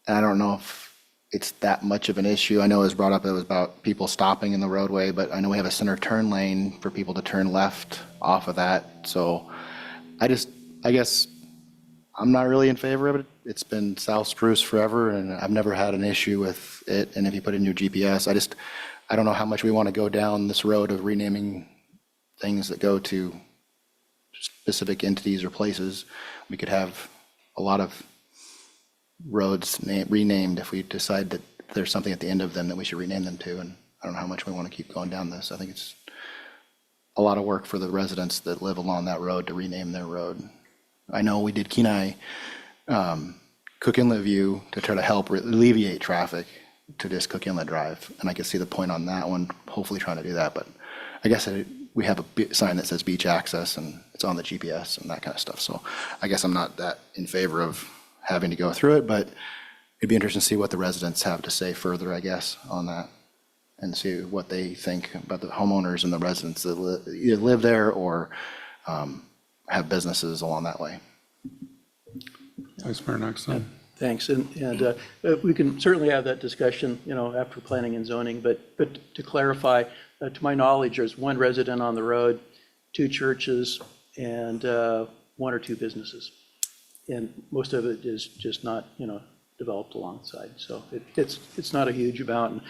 I don't know if it's that much of an issue. I know it was brought up, it was about people stopping in the roadway, but I know we have a center turn lane for people to turn left off of that. So I guess I'm not really in favor of it. It's been South Spruce forever, and I've never had an issue with it. And if you put in your GPS, I don't know how much we want to go down this road of renaming things that go to specific entities or places. We could have a lot of roads renamed if we decide that there's something at the end of them that we should rename them to. And I don't know how much we want to keep going down this. I think it's a lot of work for the residents that live along that road to rename their road. I know we did Kenai Cook Inlet View to try to help alleviate traffic to this Cook Inlet Drive, and I can see the point on that one, hopefully trying to do that. But I guess we have a sign that says beach access, and it's on the GPS and that kind of stuff. So I guess I'm not that in favor of having to go through it, but it'd be interesting to see what the residents have to say further, I guess, on that, and see what they think about the homeowners and the residents that either live there or have businesses along that way. Vice Mayor Nexon. Thanks, and we can certainly have that discussion, you know, after planning and zoning, but to clarify, to my knowledge, there's one resident on the road, 2 churches, and 1 or 2 businesses. And most of it is just not, you know, developed alongside, so it's not a huge amount. And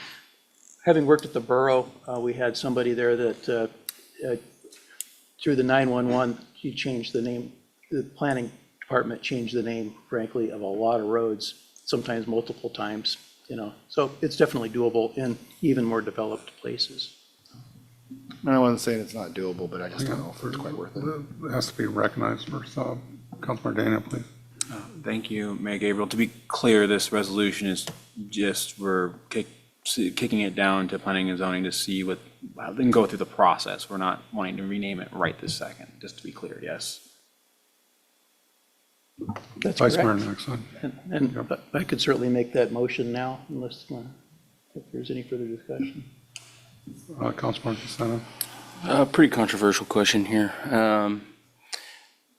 having worked at the borough, we had somebody there that through the 911, he changed the name, the planning department changed the name, frankly, of a lot of roads, sometimes multiple times, you know. So it's definitely doable in even more developed places. I wasn't saying it's not doable, but I just don't know if it's quite worth it. It has to be recognized first. Councilmember Daniel, please. Thank you, Mayor Gabriel. To be clear, this resolution is just, we're kicking it down to planning and zoning to see what, then go through the process. We're not wanting to rename it right this second, just to be clear, yes. That's Vice Mayor correct. Nixon. And I could certainly make that motion now, unless, if there's any further discussion. Councilman Casano. Pretty controversial question here.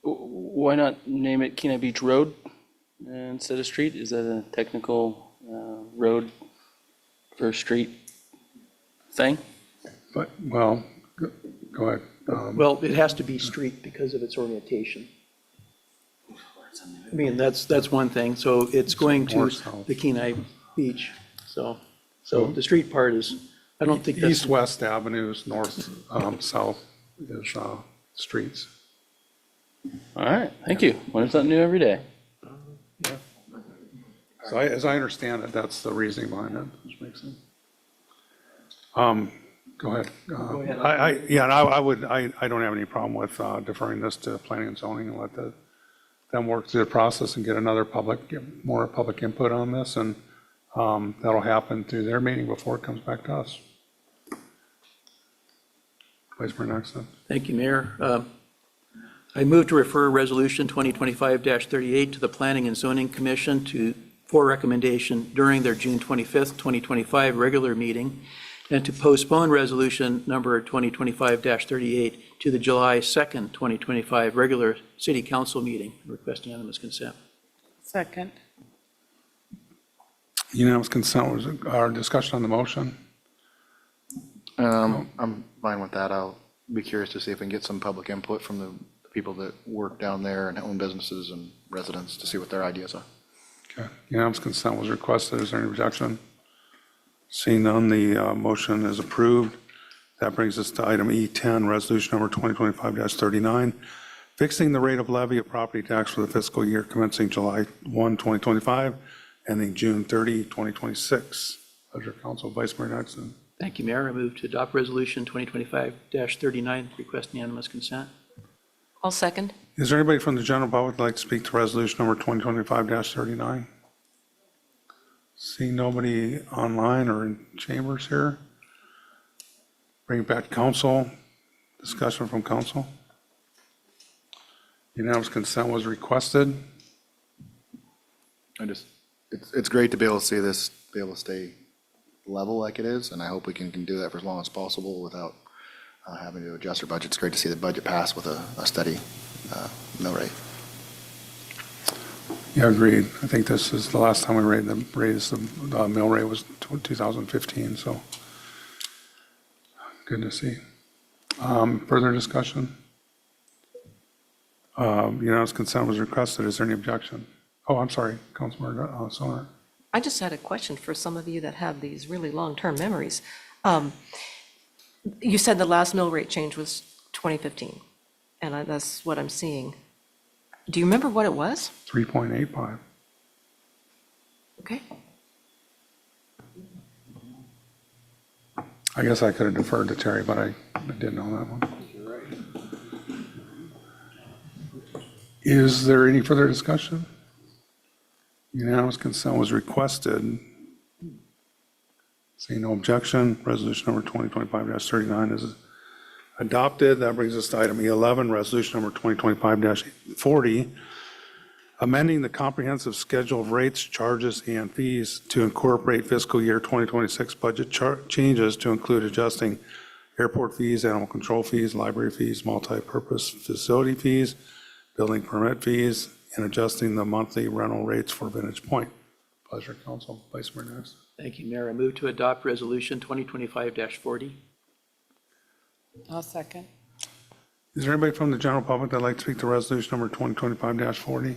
Why not name it Kenai Beach Road instead of street? Is that a technical road for a street thing? But, well, go ahead. Well, it has to be street because of its orientation. I mean, that's one thing. So it's going to North-south. the Kenai Beach. So the street part is, I don't think that's. East-west avenues, north, south is streets. All right, thank you. Learn something new every day. So as I understand it, that's the reasoning behind it, which makes sense. Go ahead. Go ahead. I don't have any problem with deferring this to planning and zoning and let them work through the process and get more public input on this, and that'll happen through their meeting before it comes back to us. Vice Mayor Nixon. Thank you, Mayor. I move to refer Resolution 2025-38 to the Planning and Zoning Commission for recommendation during their June 25th, 2025 regular meeting, and to postpone Resolution number 2025-38 to the July 2nd, 2025 regular City Council meeting. Request unanimous consent. Second. Unanimous consent was our discussion on the motion. I'm fine with that. I'll be curious to see if we can get some public input from the people that work down there and own businesses and residents to see what their ideas are. Okay, unanimous consent was requested. Is there any objection? Seeing none, the motion is approved. That brings us to item E10, resolution number 2025-39, fixing the rate of levy of property tax for the fiscal year commencing July 1, 2025, ending June 30, 2026. Pleasure, Council. Vice Mayor Nixon. Thank you, Mayor. I move to adopt Resolution 2025-39, request unanimous consent. I'll second. Is there anybody from the general public that'd like to speak to resolution number 2025-39? See nobody online or in chambers here? Bring it back to council. Discussion from council. Unanimous consent was requested. It's great to be able to see this, be able to stay level like it is, and I hope we can do that for as long as possible without having to adjust our budget. It's great to see the budget pass with a steady mill rate. Yeah, agreed. I think this is the last time we raised the mill rate was 2015, so good to see. Further discussion? Unanimous consent was requested. Is there any objection? Oh, I'm sorry, Councilmember Sonar. I just had a question for some of you that have these really long-term memories. You said the last mill rate change was 2015, and that's what I'm seeing. Do you remember what it was? 3.85. Okay. I guess I could have deferred to Terry, but I didn't know that one. Is there any further discussion? Unanimous consent was requested. Seeing no objection, resolution number 2025-39 is adopted. That brings us to item E11, resolution number 2025-40, amending the comprehensive schedule of rates, charges, and fees to incorporate fiscal year 2026 budget changes to include adjusting airport fees, animal control fees, library fees, multi-purpose facility fees, building permit fees, and adjusting the monthly rental rates for Vintage Point. Pleasure, Council. Vice Mayor Nixon. Thank you, Mayor. I move to adopt Resolution 2025-40. I'll second. Is there anybody from the general public that'd like to speak to resolution number 2025-40?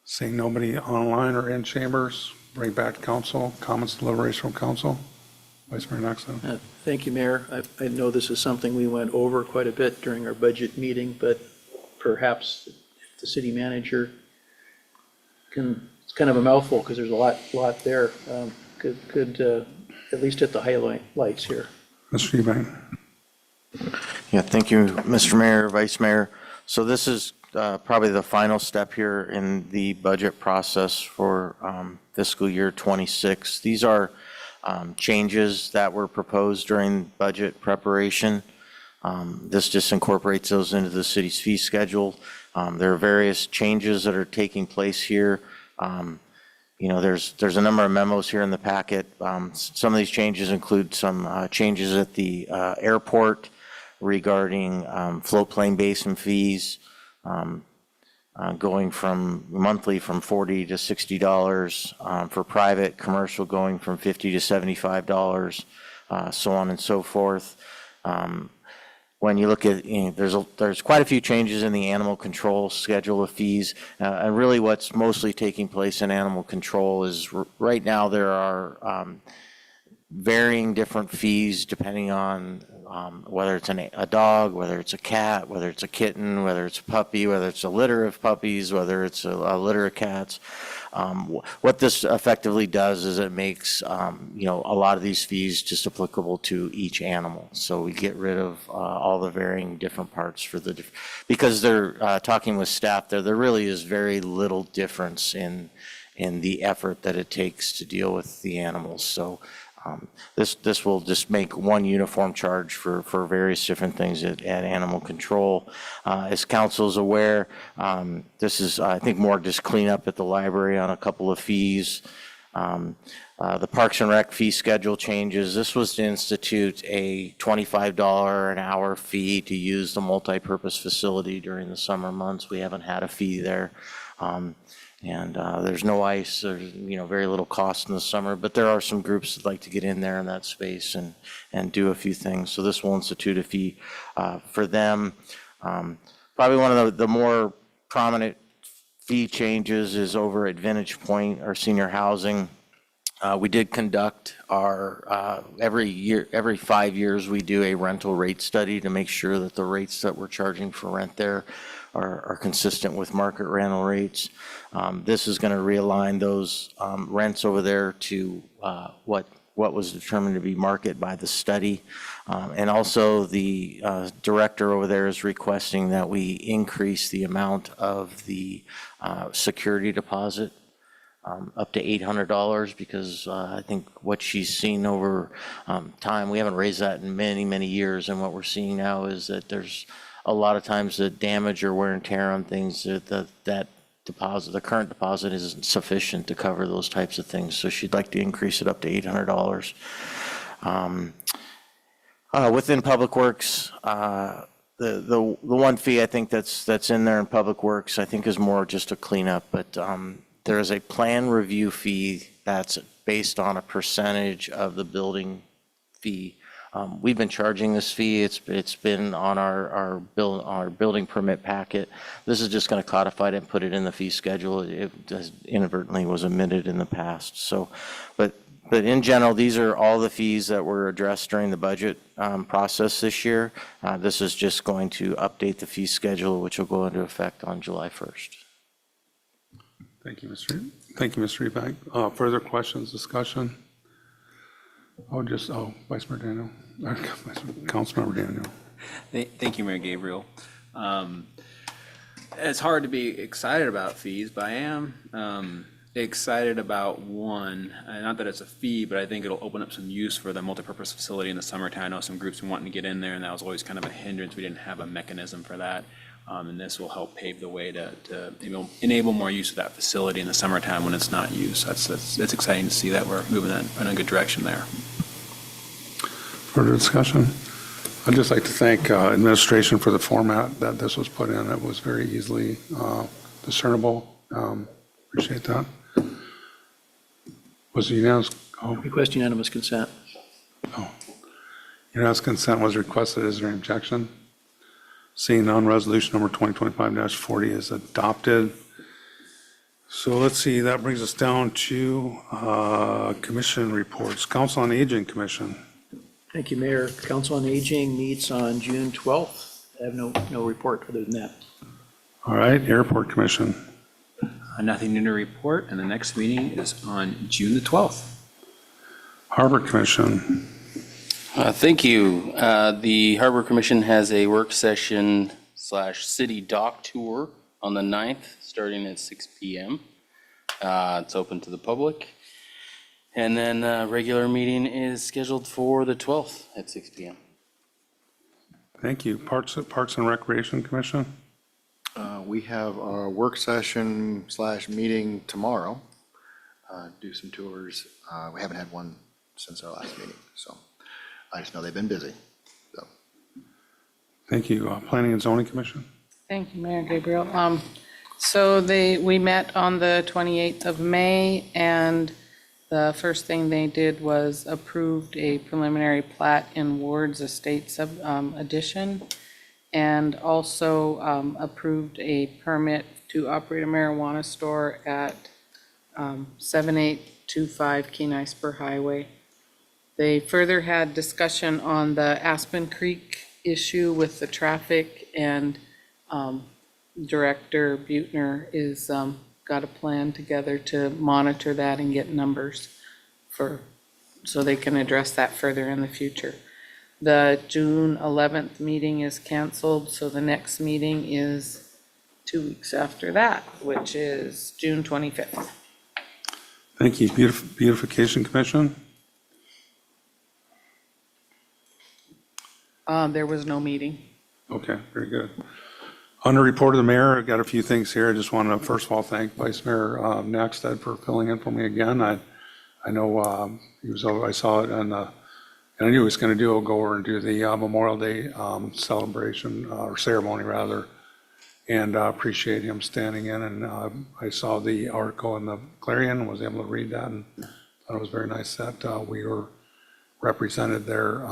Seeing nobody online or in chambers, bring back to council. Comments, deliberations from council. Vice Mayor Nixon. Thank you, Mayor. I know this is something we went over quite a bit during our budget meeting, but perhaps if the city manager can, it's kind of a mouthful because there's a lot there, could at least hit the highlights here. Mr. Eubank. Yeah, thank you, Mr. Mayor, Vice Mayor. So this is probably the final step here in the budget process for fiscal year '26. These are changes that were proposed during budget preparation. This just incorporates those into the city's fee schedule. There are various changes that are taking place here. There's a number of memos here in the packet. Some of these changes include some changes at the airport regarding floatplane basin fees, going from monthly from $40 to $60, for private, commercial going from $50 to $75, so on and so forth. When you look at, there's quite a few changes in the animal control schedule of fees, and really what's mostly taking place in animal control is right now there are varying different fees depending on whether it's a dog, whether it's a cat, whether it's a kitten, whether it's a puppy, whether it's a litter of puppies, whether it's a litter of cats. What this effectively does is it makes a lot of these fees just applicable to each animal. So we get rid of all the varying different parts because they're talking with staff there really is very little difference in the effort that it takes to deal with the animals. So this will just make one uniform charge for various different things at animal control. As council's aware, this is, I think, more just cleanup at the library on a couple of fees. The Parks and Rec fee schedule changes. This was to institute a $25 an hour fee to use the multi-purpose facility during the summer months. We haven't had a fee there. And there's no ice, there's very little cost in the summer, but there are some groups that like to get in there in that space and do a few things. So this will institute a fee for them. Probably one of the more prominent fee changes is over at Vintage Point, our senior housing. We did conduct our, every 5 years, we do a rental rate study to make sure that the rates that we're charging for rent there are consistent with market rental rates. This is going to realign those rents over there to what was determined to be market by the study. And also the director over there is requesting that we increase the amount of the security deposit up to $800 because I think what she's seen over time, we haven't raised that in many, many years. And what we're seeing now is that there's a lot of times the damage or wear and tear on things that deposit, the current deposit isn't sufficient to cover those types of things. So she'd like to increase it up to $800. Within Public Works, the one fee I think that's in there in Public Works, I think is more just a cleanup, but there is a plan review fee that's based on a percentage of the building fee. We've been charging this fee. It's been on our building permit packet. This is just going to codify it and put it in the fee schedule. It inadvertently was omitted in the past. So, but in general, these are all the fees that were addressed during the budget process this year. This is just going to update the fee schedule, which will go into effect on July 1st. Thank you, Mr. Reback. Further questions, discussion? Vice Mayor Daniel, Councilmember Daniel. Thank you, Mayor Gabriel. It's hard to be excited about fees, but I am excited about one, not that it's a fee, but I think it'll open up some use for the multipurpose facility in the summertime. I know some groups were wanting to get in there, and that was always kind of a hindrance. We didn't have a mechanism for that. And this will help pave the way to enable more use of that facility in the summertime when it's not used. That's exciting to see that we're moving in a good direction there. Further discussion? I'd just like to thank administration for the format that this was put in. It was very easily discernible. Appreciate that. Was it unanimous? Request unanimous consent. Unanimous consent was requested. Is there any objection? Seeing none, resolution number 2025-40 is adopted. So let's see, that brings us down to commission reports. Council on Aging Commission. Thank you, Mayor. Council on Aging meets on June 12th. I have no report other than that. All right, Airport Commission. Nothing new to report, and the next meeting is on June the 12th. Harbor Commission. Thank you. The Harbor Commission has a work session / city dock tour on the 9th, starting at 6 PM. It's open to the public. And then regular meeting is scheduled for the 12th at 6 PM. Thank you. Parks and Recreation Commission? We have a work session / meeting tomorrow. Do some tours. We haven't had one since our last meeting, so I just know they've been busy. So, Thank you. Planning and Zoning Commission? Thank you, Mayor Gabriel. So we met on the 28th of May, and the first thing they did was approved a preliminary plat in Ward's Estate addition, and also approved a permit to operate a marijuana store at 7825 Kenai Spur Highway. They further had discussion on the Aspen Creek issue with the traffic, and Director Buettner is got a plan together to monitor that and get numbers so they can address that further in the future. The June 11th meeting is canceled, so the next meeting is 2 weeks after that, which is June 25th. Thank you. Beautification Commission? There was no meeting. Okay, very good. Under report of the mayor, I've got a few things here. I just want to, first of all, thank Vice Mayor Nackstead for filling in for me again. I know he was over, I saw it on the, and I knew he was going to go over and do the Memorial Day celebration, or ceremony rather, and appreciate him standing in. And I saw the article in the Clarion, was able to read that, and thought it was very nice that we were represented there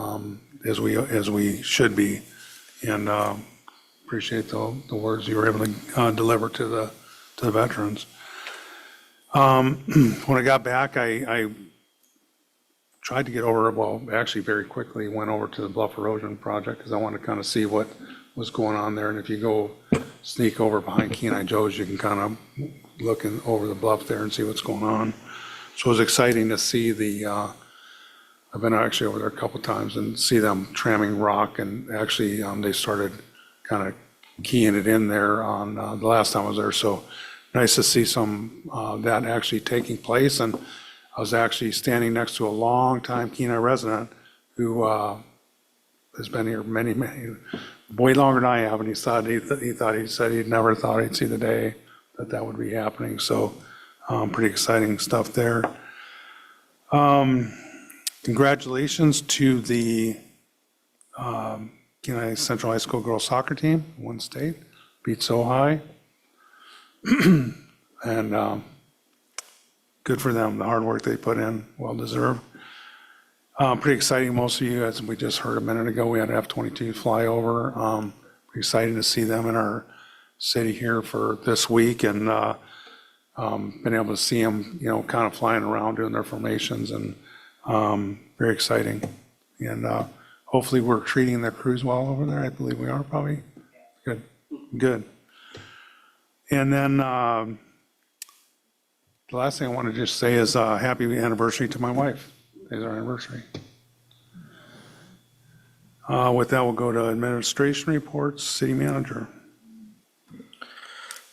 as we should be. And appreciate the words you were able to deliver to the veterans. When I got back, I tried to get over, well, actually very quickly went over to the Bluff Erosion Project because I wanted to kind of see what was going on there. And if you go sneak over behind Kenai Joe's, you can kind of look over the bluff there and see what's going on. So it was exciting to see I've been actually over there a couple times and see them tramming rock, and actually they started kind of keying it in there on the last time I was there. So nice to see some that actually taking place. And I was actually standing next to a long-time Kenai resident who has been here many, way longer than I have, and he said he'd never thought he'd see the day that would be happening. So pretty exciting stuff there. Congratulations to the Kenai Central High School girls soccer team, won state, beat Sohai. And good for them, the hard work they put in, well deserved. Pretty exciting, most of you, as we just heard a minute ago, we had F-22 fly over. Pretty exciting to see them in our city here for this week, and been able to see them, kind of flying around doing their formations, and very exciting. And hopefully we're treating their crews well over there. I believe we are, probably. Good. And then the last thing I want to just say is happy anniversary to my wife. Today's our anniversary. With that, we'll go to administration reports. City manager.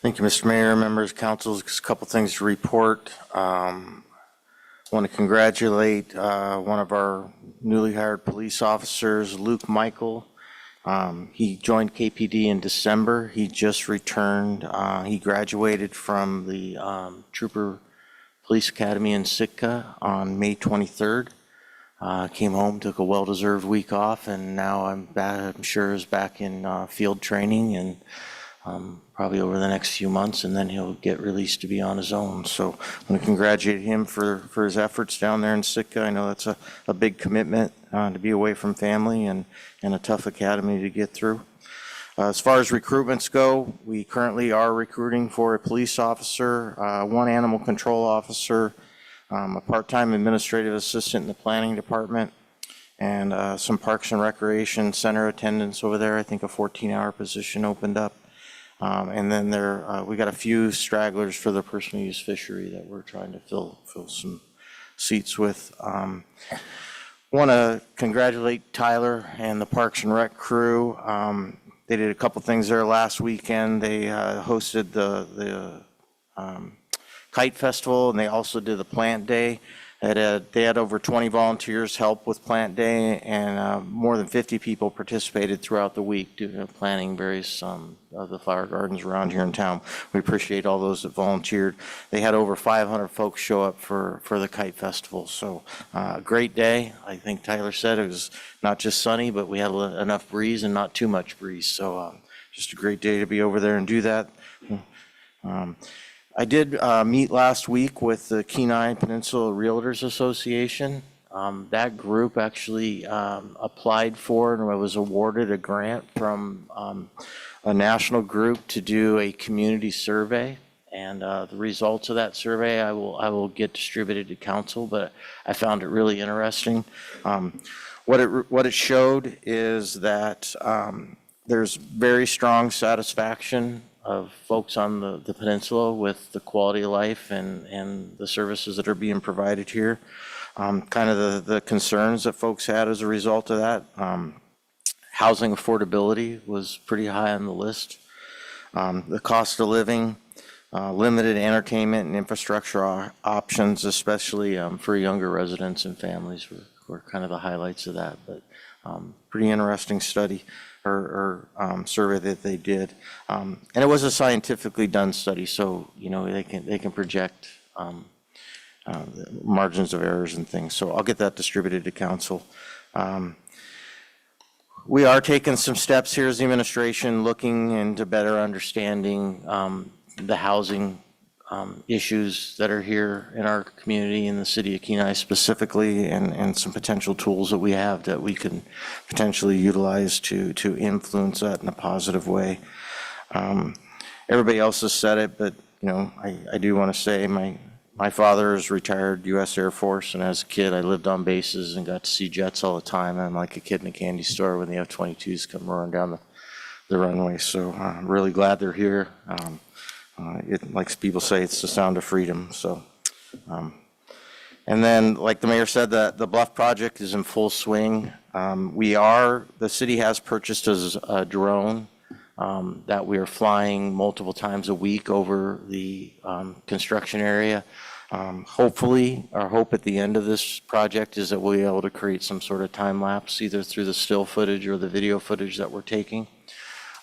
Thank you, Mr. Mayor, members, council. Just a couple things to report. I want to congratulate one of our newly hired police officers, Luke Michael. He joined KPD in December. He just returned. He graduated from the Trooper Police Academy in Sitka on May 23rd. Came home, took a well-deserved week off, and now I'm sure is back in field training, and probably over the next few months, and then he'll get released to be on his own. So I want to congratulate him for his efforts down there in Sitka. I know that's a big commitment to be away from family, and a tough academy to get through. As far as recruitments go, we currently are recruiting for a police officer, one animal control officer, a part-time administrative assistant in the planning department, and some Parks and Recreation Center attendants over there. I think a 14-hour position opened up. And then we got a few stragglers for the personal use fishery that we're trying to fill some seats with. Want to congratulate Tyler and the Parks and Rec crew. They did a couple things there last weekend. They hosted the Kite Festival, and they also did the Plant Day. They had over 20 volunteers help with Plant Day, and more than 50 people participated throughout the week planting various of the flower gardens around here in town. We appreciate all those that volunteered. They had over 500 folks show up for the Kite Festival, so great day. I think Tyler said it was not just sunny, but we had enough breeze and not too much breeze, so just a great day to be over there and do that. I did meet last week with the Kenai Peninsula Realtors Association. That group actually applied for and was awarded a grant from a national group to do a community survey. And the results of that survey I will get distributed to council, but I found it really interesting. What it showed is that there's very strong satisfaction of folks on the peninsula with the quality of life and the services that are being provided here. Kind of the concerns that folks had as a result of that. Housing affordability was pretty high on the list. The cost of living, limited entertainment and infrastructure options, especially for younger residents and families were kind of the highlights of that. But pretty interesting study or survey that they did. And it was a scientifically done study, so they can project margins of errors and things. So I'll get that distributed to council. We are taking some steps here as the administration, looking into better understanding the housing issues that are here in our community in the city of Kenai specifically, and some potential tools that we have that we can potentially utilize to influence that in a positive way. Everybody else has said it, but I do want to say my father is retired U.S. Air Force, and as a kid I lived on bases and got to see jets all the time. I'm like a kid in a candy store when the F-22s come roaring down the runway. So I'm really glad they're here. Like people say, it's the sound of freedom. So, and then, like the mayor said, the Bluff project is in full swing. The city has purchased a drone that we are flying multiple times a week over the construction area. Hopefully, our hope at the end of this project is that we'll be able to create some sort of time lapse, either through the still footage or the video footage that we're taking.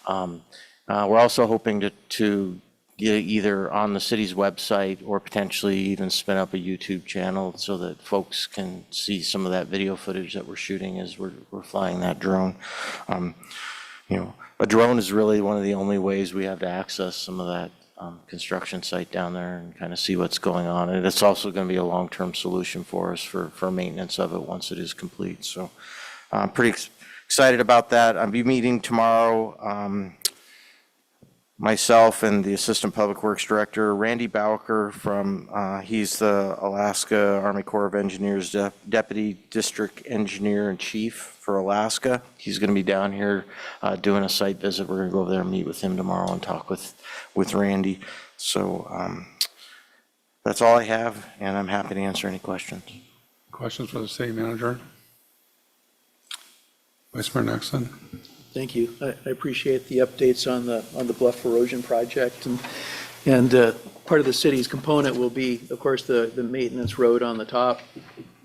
We're also hoping to get either on the city's website or potentially even spin up a YouTube channel so that folks can see some of that video footage that we're shooting as we're flying that drone. A drone is really one of the only ways we have to access some of that construction site down there and kind of see what's going on. And it's also going to be a long-term solution for us for maintenance of it once it is complete. So I'm pretty excited about that. I'll be meeting tomorrow. Myself and the Assistant Public Works Director, Randy Bowker he's the Alaska Army Corps of Engineers Deputy District Engineer in Chief for Alaska. He's going to be down here doing a site visit. We're going to go over there and meet with him tomorrow and talk with Randy. So that's all I have, and I'm happy to answer any questions. Questions for the city manager? Vice Mayor Nixon? Thank you. I appreciate the updates on the Bluff erosion project, and part of the city's component will be, of course, the maintenance road on the top.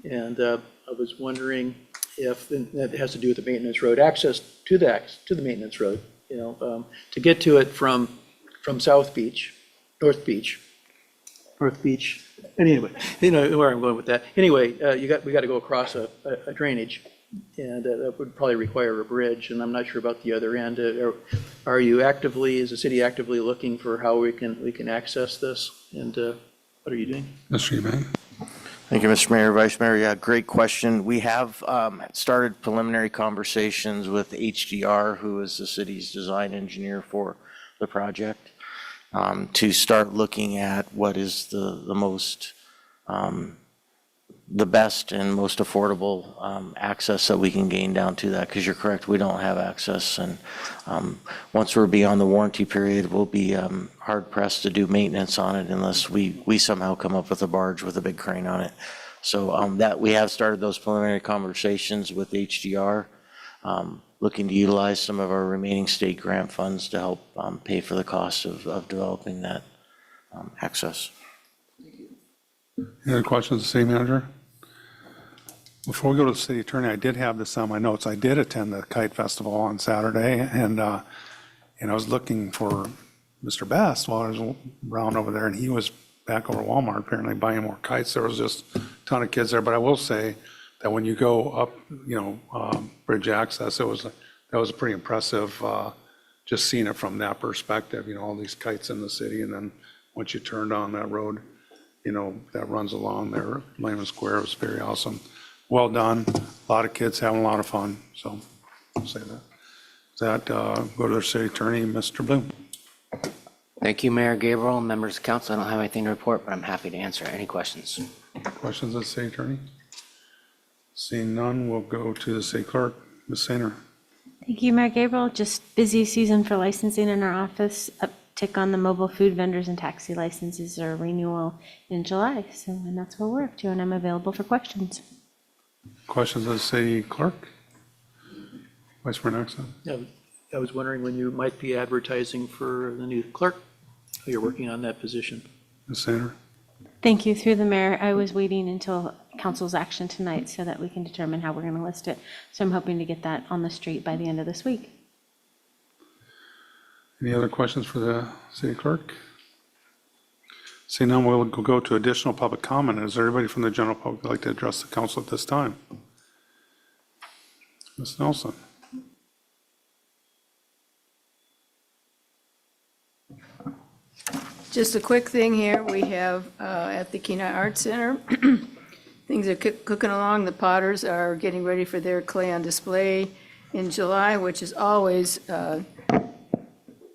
And I was wondering if that has to do with the maintenance road, access to the maintenance road, to get to it from North Beach. Anyway, where I'm going with that. Anyway, we got to go across a drainage. And that would probably require a bridge, and I'm not sure about the other end. Are you is the city actively looking for how we can access this? And what are you doing? Mr. Eubank? Thank you, Mr. Mayor, Vice Mayor. Yeah, great question. We have started preliminary conversations with HDR, who is the city's design engineer for the project, to start looking at what is the best and most affordable access that we can gain down to that, because you're correct, we don't have access. And once we're beyond the warranty period, we'll be hard pressed to do maintenance on it unless we somehow come up with a barge with a big crane on it. So that we have started those preliminary conversations with HDR. looking to utilize some of our remaining state grant funds to help pay for the cost of developing that access. Any other questions, the city manager? Before we go to the city attorney, I did have this on my notes. I did attend the Kite Festival on Saturday, and I was looking for Mr. Best while I was around over there, and he was back over at Walmart apparently buying more kites. There was just a ton of kids there, but I will say that when you go up, bridge access, that was a pretty impressive, just seeing it from that perspective, all these kites in the city, and then once you turned on that road, that runs along there, Lehman Square, was very awesome. Well done. A lot of kids having a lot of fun. So I'll say that. Go to their city attorney, Mr. Bloom. Thank you, Mayor Gabriel, members of council. I don't have anything to report, but I'm happy to answer any questions. Questions of the city attorney? Seeing none, we'll go to the city clerk, Ms. Sainer. Thank you, Mayor Gabriel. Just busy season for licensing in our office. Uptick on the mobile food vendors and taxi licenses or renewal in July. And that's what we're up to, and I'm available for questions. Questions of the city clerk? Vice Mayor Nexon. Yeah, I was wondering when you might be advertising for the new clerk. You're working on that position. Ms. Sainer. Thank you. Through the mayor, I was waiting until council's action tonight so that we can determine how we're going to list it. So I'm hoping to get that on the street by the end of this week. Any other questions for the city clerk? Seeing none, we'll go to additional public comment. Is there anybody from the general public that'd like to address the council at this time? Ms. Nelson. Just a quick thing here, we have at the Kenai Arts Center, things are cooking along. The potters are getting ready for their clay on display in July, which is always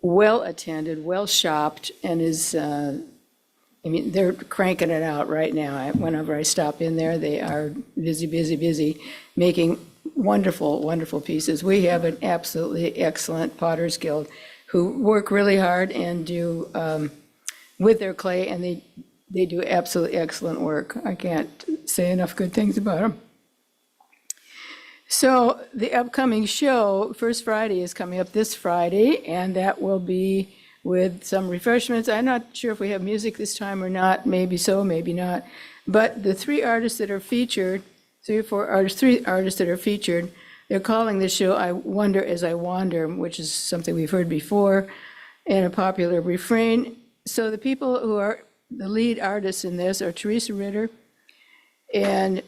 well-attended, well-shopped, and is, they're cranking it out right now. Whenever I stop in there, they are busy, making wonderful, wonderful pieces. We have an absolutely excellent Potters Guild who work really hard and do with their clay, and they do absolutely excellent work. I can't say enough good things about them. So the upcoming show, First Friday, is coming up this Friday, and that will be with some refreshments. I'm not sure if we have music this time or not, maybe so, maybe not. But the three artists that are featured, three artists that are featured, they're calling the show I Wonder as I Wander, which is something we've heard before, and a popular refrain. So the people who are the lead artists in this are Teresa Ritter and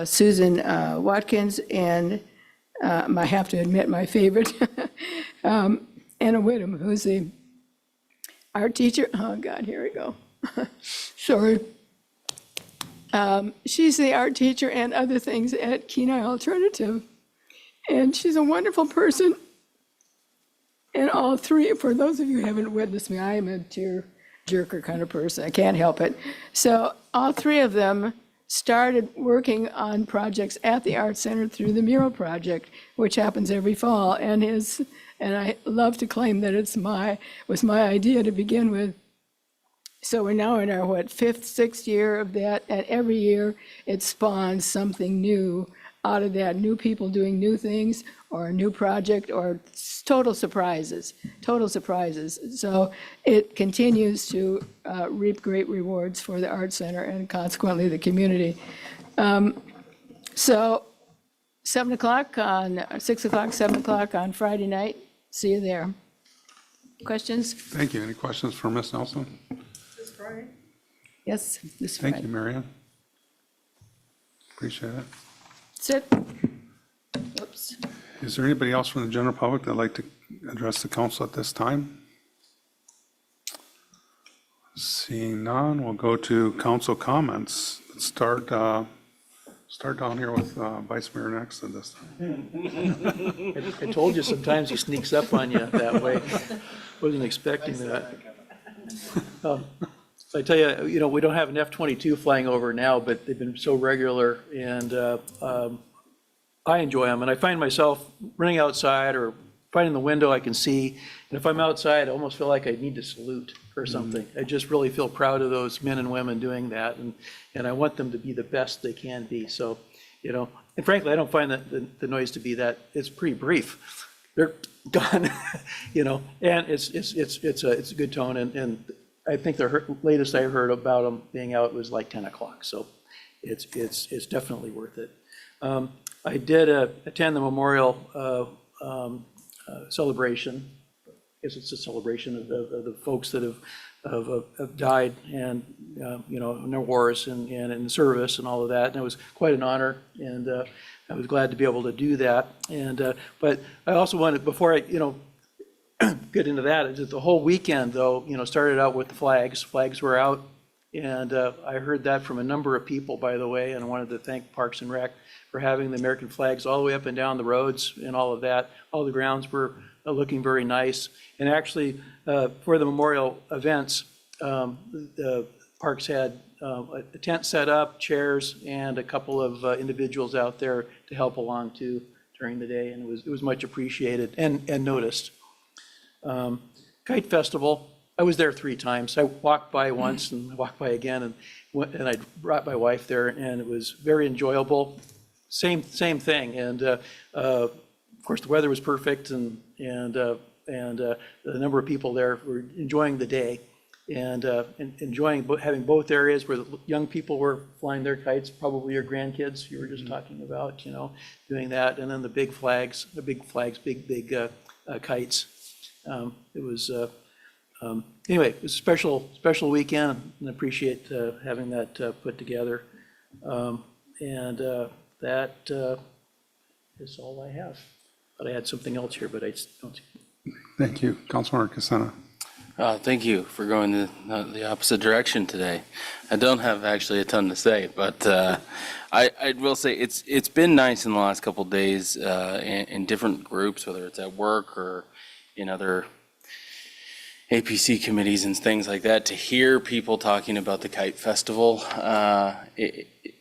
Susan Watkins, and I have to admit my favorite, Anna Whittam, who's the art teacher. Oh, God, here we go. Sorry. She's the art teacher and other things at Kenai Alternative, and she's a wonderful person. And all three, for those of you who haven't witnessed me, I am a tear-jerker kind of person. I can't help it. So all three of them started working on projects at the Art Center through the Mural Project, which happens every fall, and I love to claim that was my idea to begin with. So we're now in our, fifth, sixth year of that, and every year it spawns something new out of that, new people doing new things, or a new project, or total surprises. So it continues to reap great rewards for the Art Center and consequently the community. So 7 o'clock on, 6 o'clock, 7 o'clock on Friday night. See you there. Questions? Thank you. Any questions for Ms. Nelson? This Friday? Yes, this Friday. Thank you, Marianne. Appreciate it. Sit. Oops. Is there anybody else from the general public that'd like to address the council at this time? Seeing none, we'll go to council comments. Let's start down here with Vice Mayor next at this time. I told you sometimes he sneaks up on you that way. Wasn't expecting that. So I tell you, we don't have an F-22 flying over now, but they've been so regular, and I enjoy them. And I find myself running outside or finding the window I can see, and if I'm outside, I almost feel like I need to salute or something. I just really feel proud of those men and women doing that, and I want them to be the best they can be. So And frankly, I don't find that the noise to be that, it's pretty brief. They're done, and it's a good tone, and I think the latest I heard about them being out was like 10 o'clock, so it's definitely worth it. I did attend the memorial celebration. I guess it's a celebration of the folks that have died and, in their wars and in service and all of that. And it was quite an honor, and I was glad to be able to do that. And, but I also wanted, before I, get into that, the whole weekend though, started out with the flags. Flags were out, and I heard that from a number of people, by the way, and I wanted to thank Parks and Rec for having the American flags all the way up and down the roads and all of that. All the grounds were looking very nice. And actually, for the memorial events, the parks had a tent set up, chairs, and a couple of individuals out there to help along too during the day, and it was much appreciated and noticed. Kite Festival, I was there 3 times. I walked by once and walked by again, and I brought my wife there, and it was very enjoyable. Same thing, and of course the weather was perfect, and the number of people there were enjoying the day, and enjoying having both areas where the young people were flying their kites, probably your grandkids you were just talking about, doing that, and then the big flags, big kites. It was anyway, it was a special weekend, and appreciate having that put together. That is all I have. But I had something else here, but I just don't. Thank you. Councilmember Casena. Thank you for going the opposite direction today. I don't have actually a ton to say, but I will say it's been nice in the last couple of days in different groups, whether it's at work or in other APC committees and things like that, to hear people talking about the Kite Festival.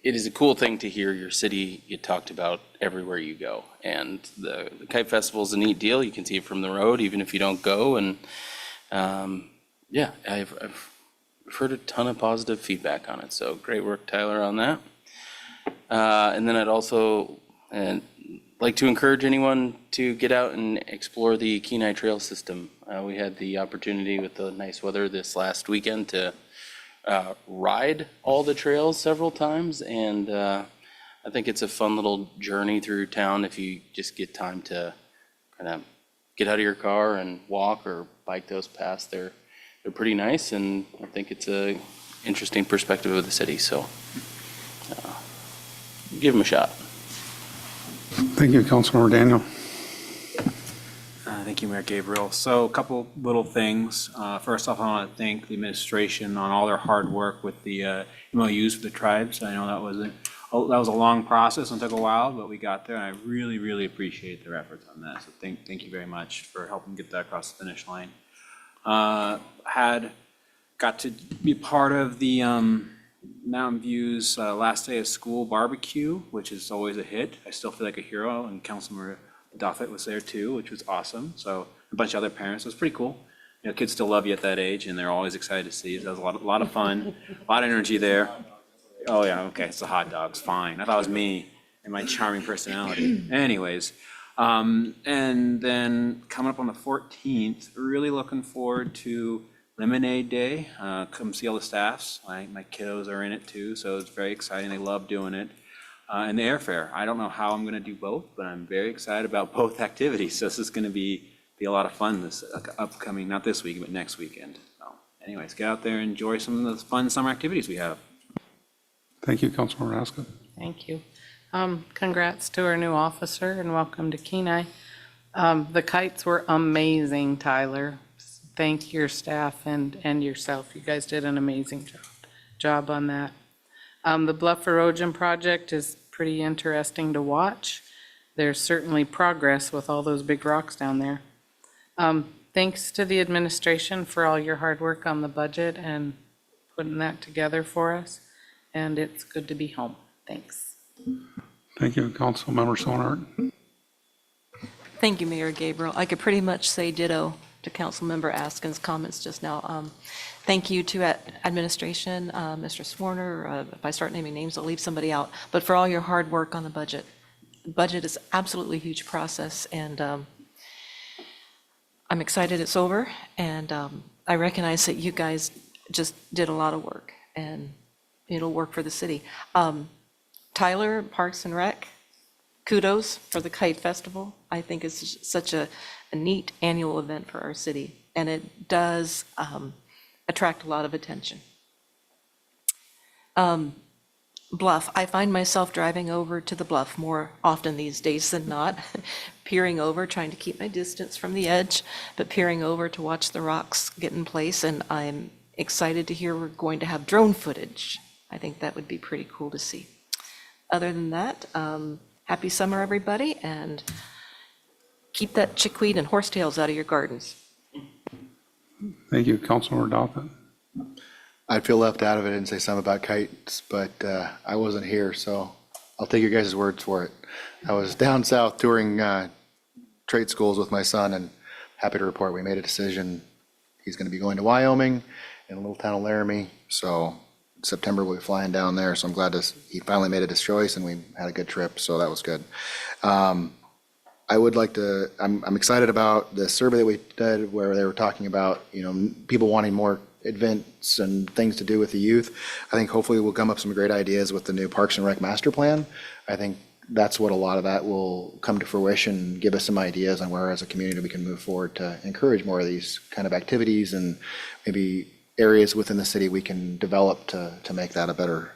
It is a cool thing to hear your city get talked about everywhere you go. And the Kite Festival is a neat deal. You can see it from the road, even if you don't go. And yeah, I've heard a ton of positive feedback on it. So great work, Tyler, on that. And then I'd also like to encourage anyone to get out and explore the Kenai Trail System. We had the opportunity with the nice weather this last weekend to ride all the trails several times, and I think it's a fun little journey through town if you just get time to kind of get out of your car and walk or bike those paths. They're pretty nice, and I think it's a interesting perspective of the city, so give them a shot. Thank you, Councilmember Daniel. Thank you, Mayor Gabriel. So a couple little things. First off, I want to thank the administration on all their hard work with the MOUs for the tribes. I know that was a long process and took a while, but we got there, and I really, really appreciate their efforts on that. So thank you very much for helping get that across the finish line. Got to be part of the Mountain View's last day of school barbecue, which is always a hit. I still feel like a hero, and Councilmember Duffett was there too, which was awesome. So a bunch of other parents. It was pretty cool. Kids still love you at that age, and they're always excited to see you. So it was a lot of fun, a lot of energy there. Oh yeah, okay, it's the hot dogs, fine. I thought it was me and my charming personality. Anyways, and then coming up on the 14th, really looking forward to Lemonade Day. Come see all the staffs. My kiddos are in it too, so it's very exciting. They love doing it. And the airfare. I don't know how I'm going to do both, but I'm very excited about both activities. So this is going to be a lot of fun this upcoming, not this week, but next weekend. So anyways, get out there and enjoy some of the fun summer activities we have. Thank you, Councilmember Raska. Thank you. Congrats to our new officer and welcome to Kenai. The kites were amazing, Tyler. Thank your staff and yourself. You guys did an amazing job on that. The bluff erosion project is pretty interesting to watch. There's certainly progress with all those big rocks down there. Thanks to the administration for all your hard work on the budget and putting that together for us. And it's good to be home. Thanks. Thank you, Councilmember Sonart. Thank you, Mayor Gabriel. I could pretty much say ditto to Councilmember Askin's comments just now. Thank you to administration, Mr. Swarner. If I start naming names, I'll leave somebody out. But for all your hard work on the budget. Budget is absolutely a huge process, and I'm excited it's over. And I recognize that you guys just did a lot of work, and it'll work for the city. Tyler, Parks and Rec, kudos for the Kite Festival. I think it's such a neat annual event for our city, and it does attract a lot of attention. Bluff, I find myself driving over to the Bluff more often these days than not, peering over, trying to keep my distance from the edge, but peering over to watch the rocks get in place, and I'm excited to hear we're going to have drone footage. I think that would be pretty cool to see. Other than that, happy summer, everybody, and keep that chickweed and horsetails out of your gardens. Thank you, Councilmember Dalton. I'd feel left out of it and say something about kites, but I wasn't here, so I'll take your guys' words for it. I was down south touring trade schools with my son, and happy to report we made a decision. He's going to be going to Wyoming in a little town of Laramie, so in September we'll be flying down there, so I'm glad he finally made his choice, and we had a good trip, so that was good. I would like to, I'm excited about the survey that we did where they were talking about, people wanting more events and things to do with the youth. I think hopefully we'll come up with some great ideas with the new Parks and Rec master plan. I think that's what a lot of that will come to fruition, give us some ideas on where as a community we can move forward to encourage more of these kind of activities and maybe areas within the city we can develop to make that a better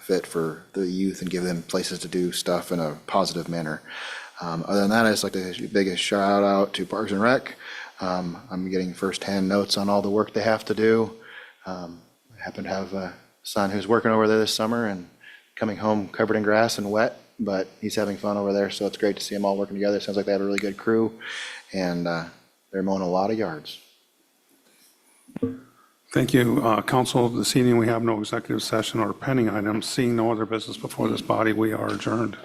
fit for the youth and give them places to do stuff in a positive manner. Other than that, I just like to give a big shout out to Parks and Rec. I'm getting firsthand notes on all the work they have to do. I happen to have a son who's working over there this summer and coming home covered in grass and wet, but he's having fun over there, so it's great to see them all working together. Sounds like they have a really good crew, and they're mowing a lot of yards. Thank you, Council. This evening, we have no executive session or pending items. Seeing no other business before this body, we are adjourned.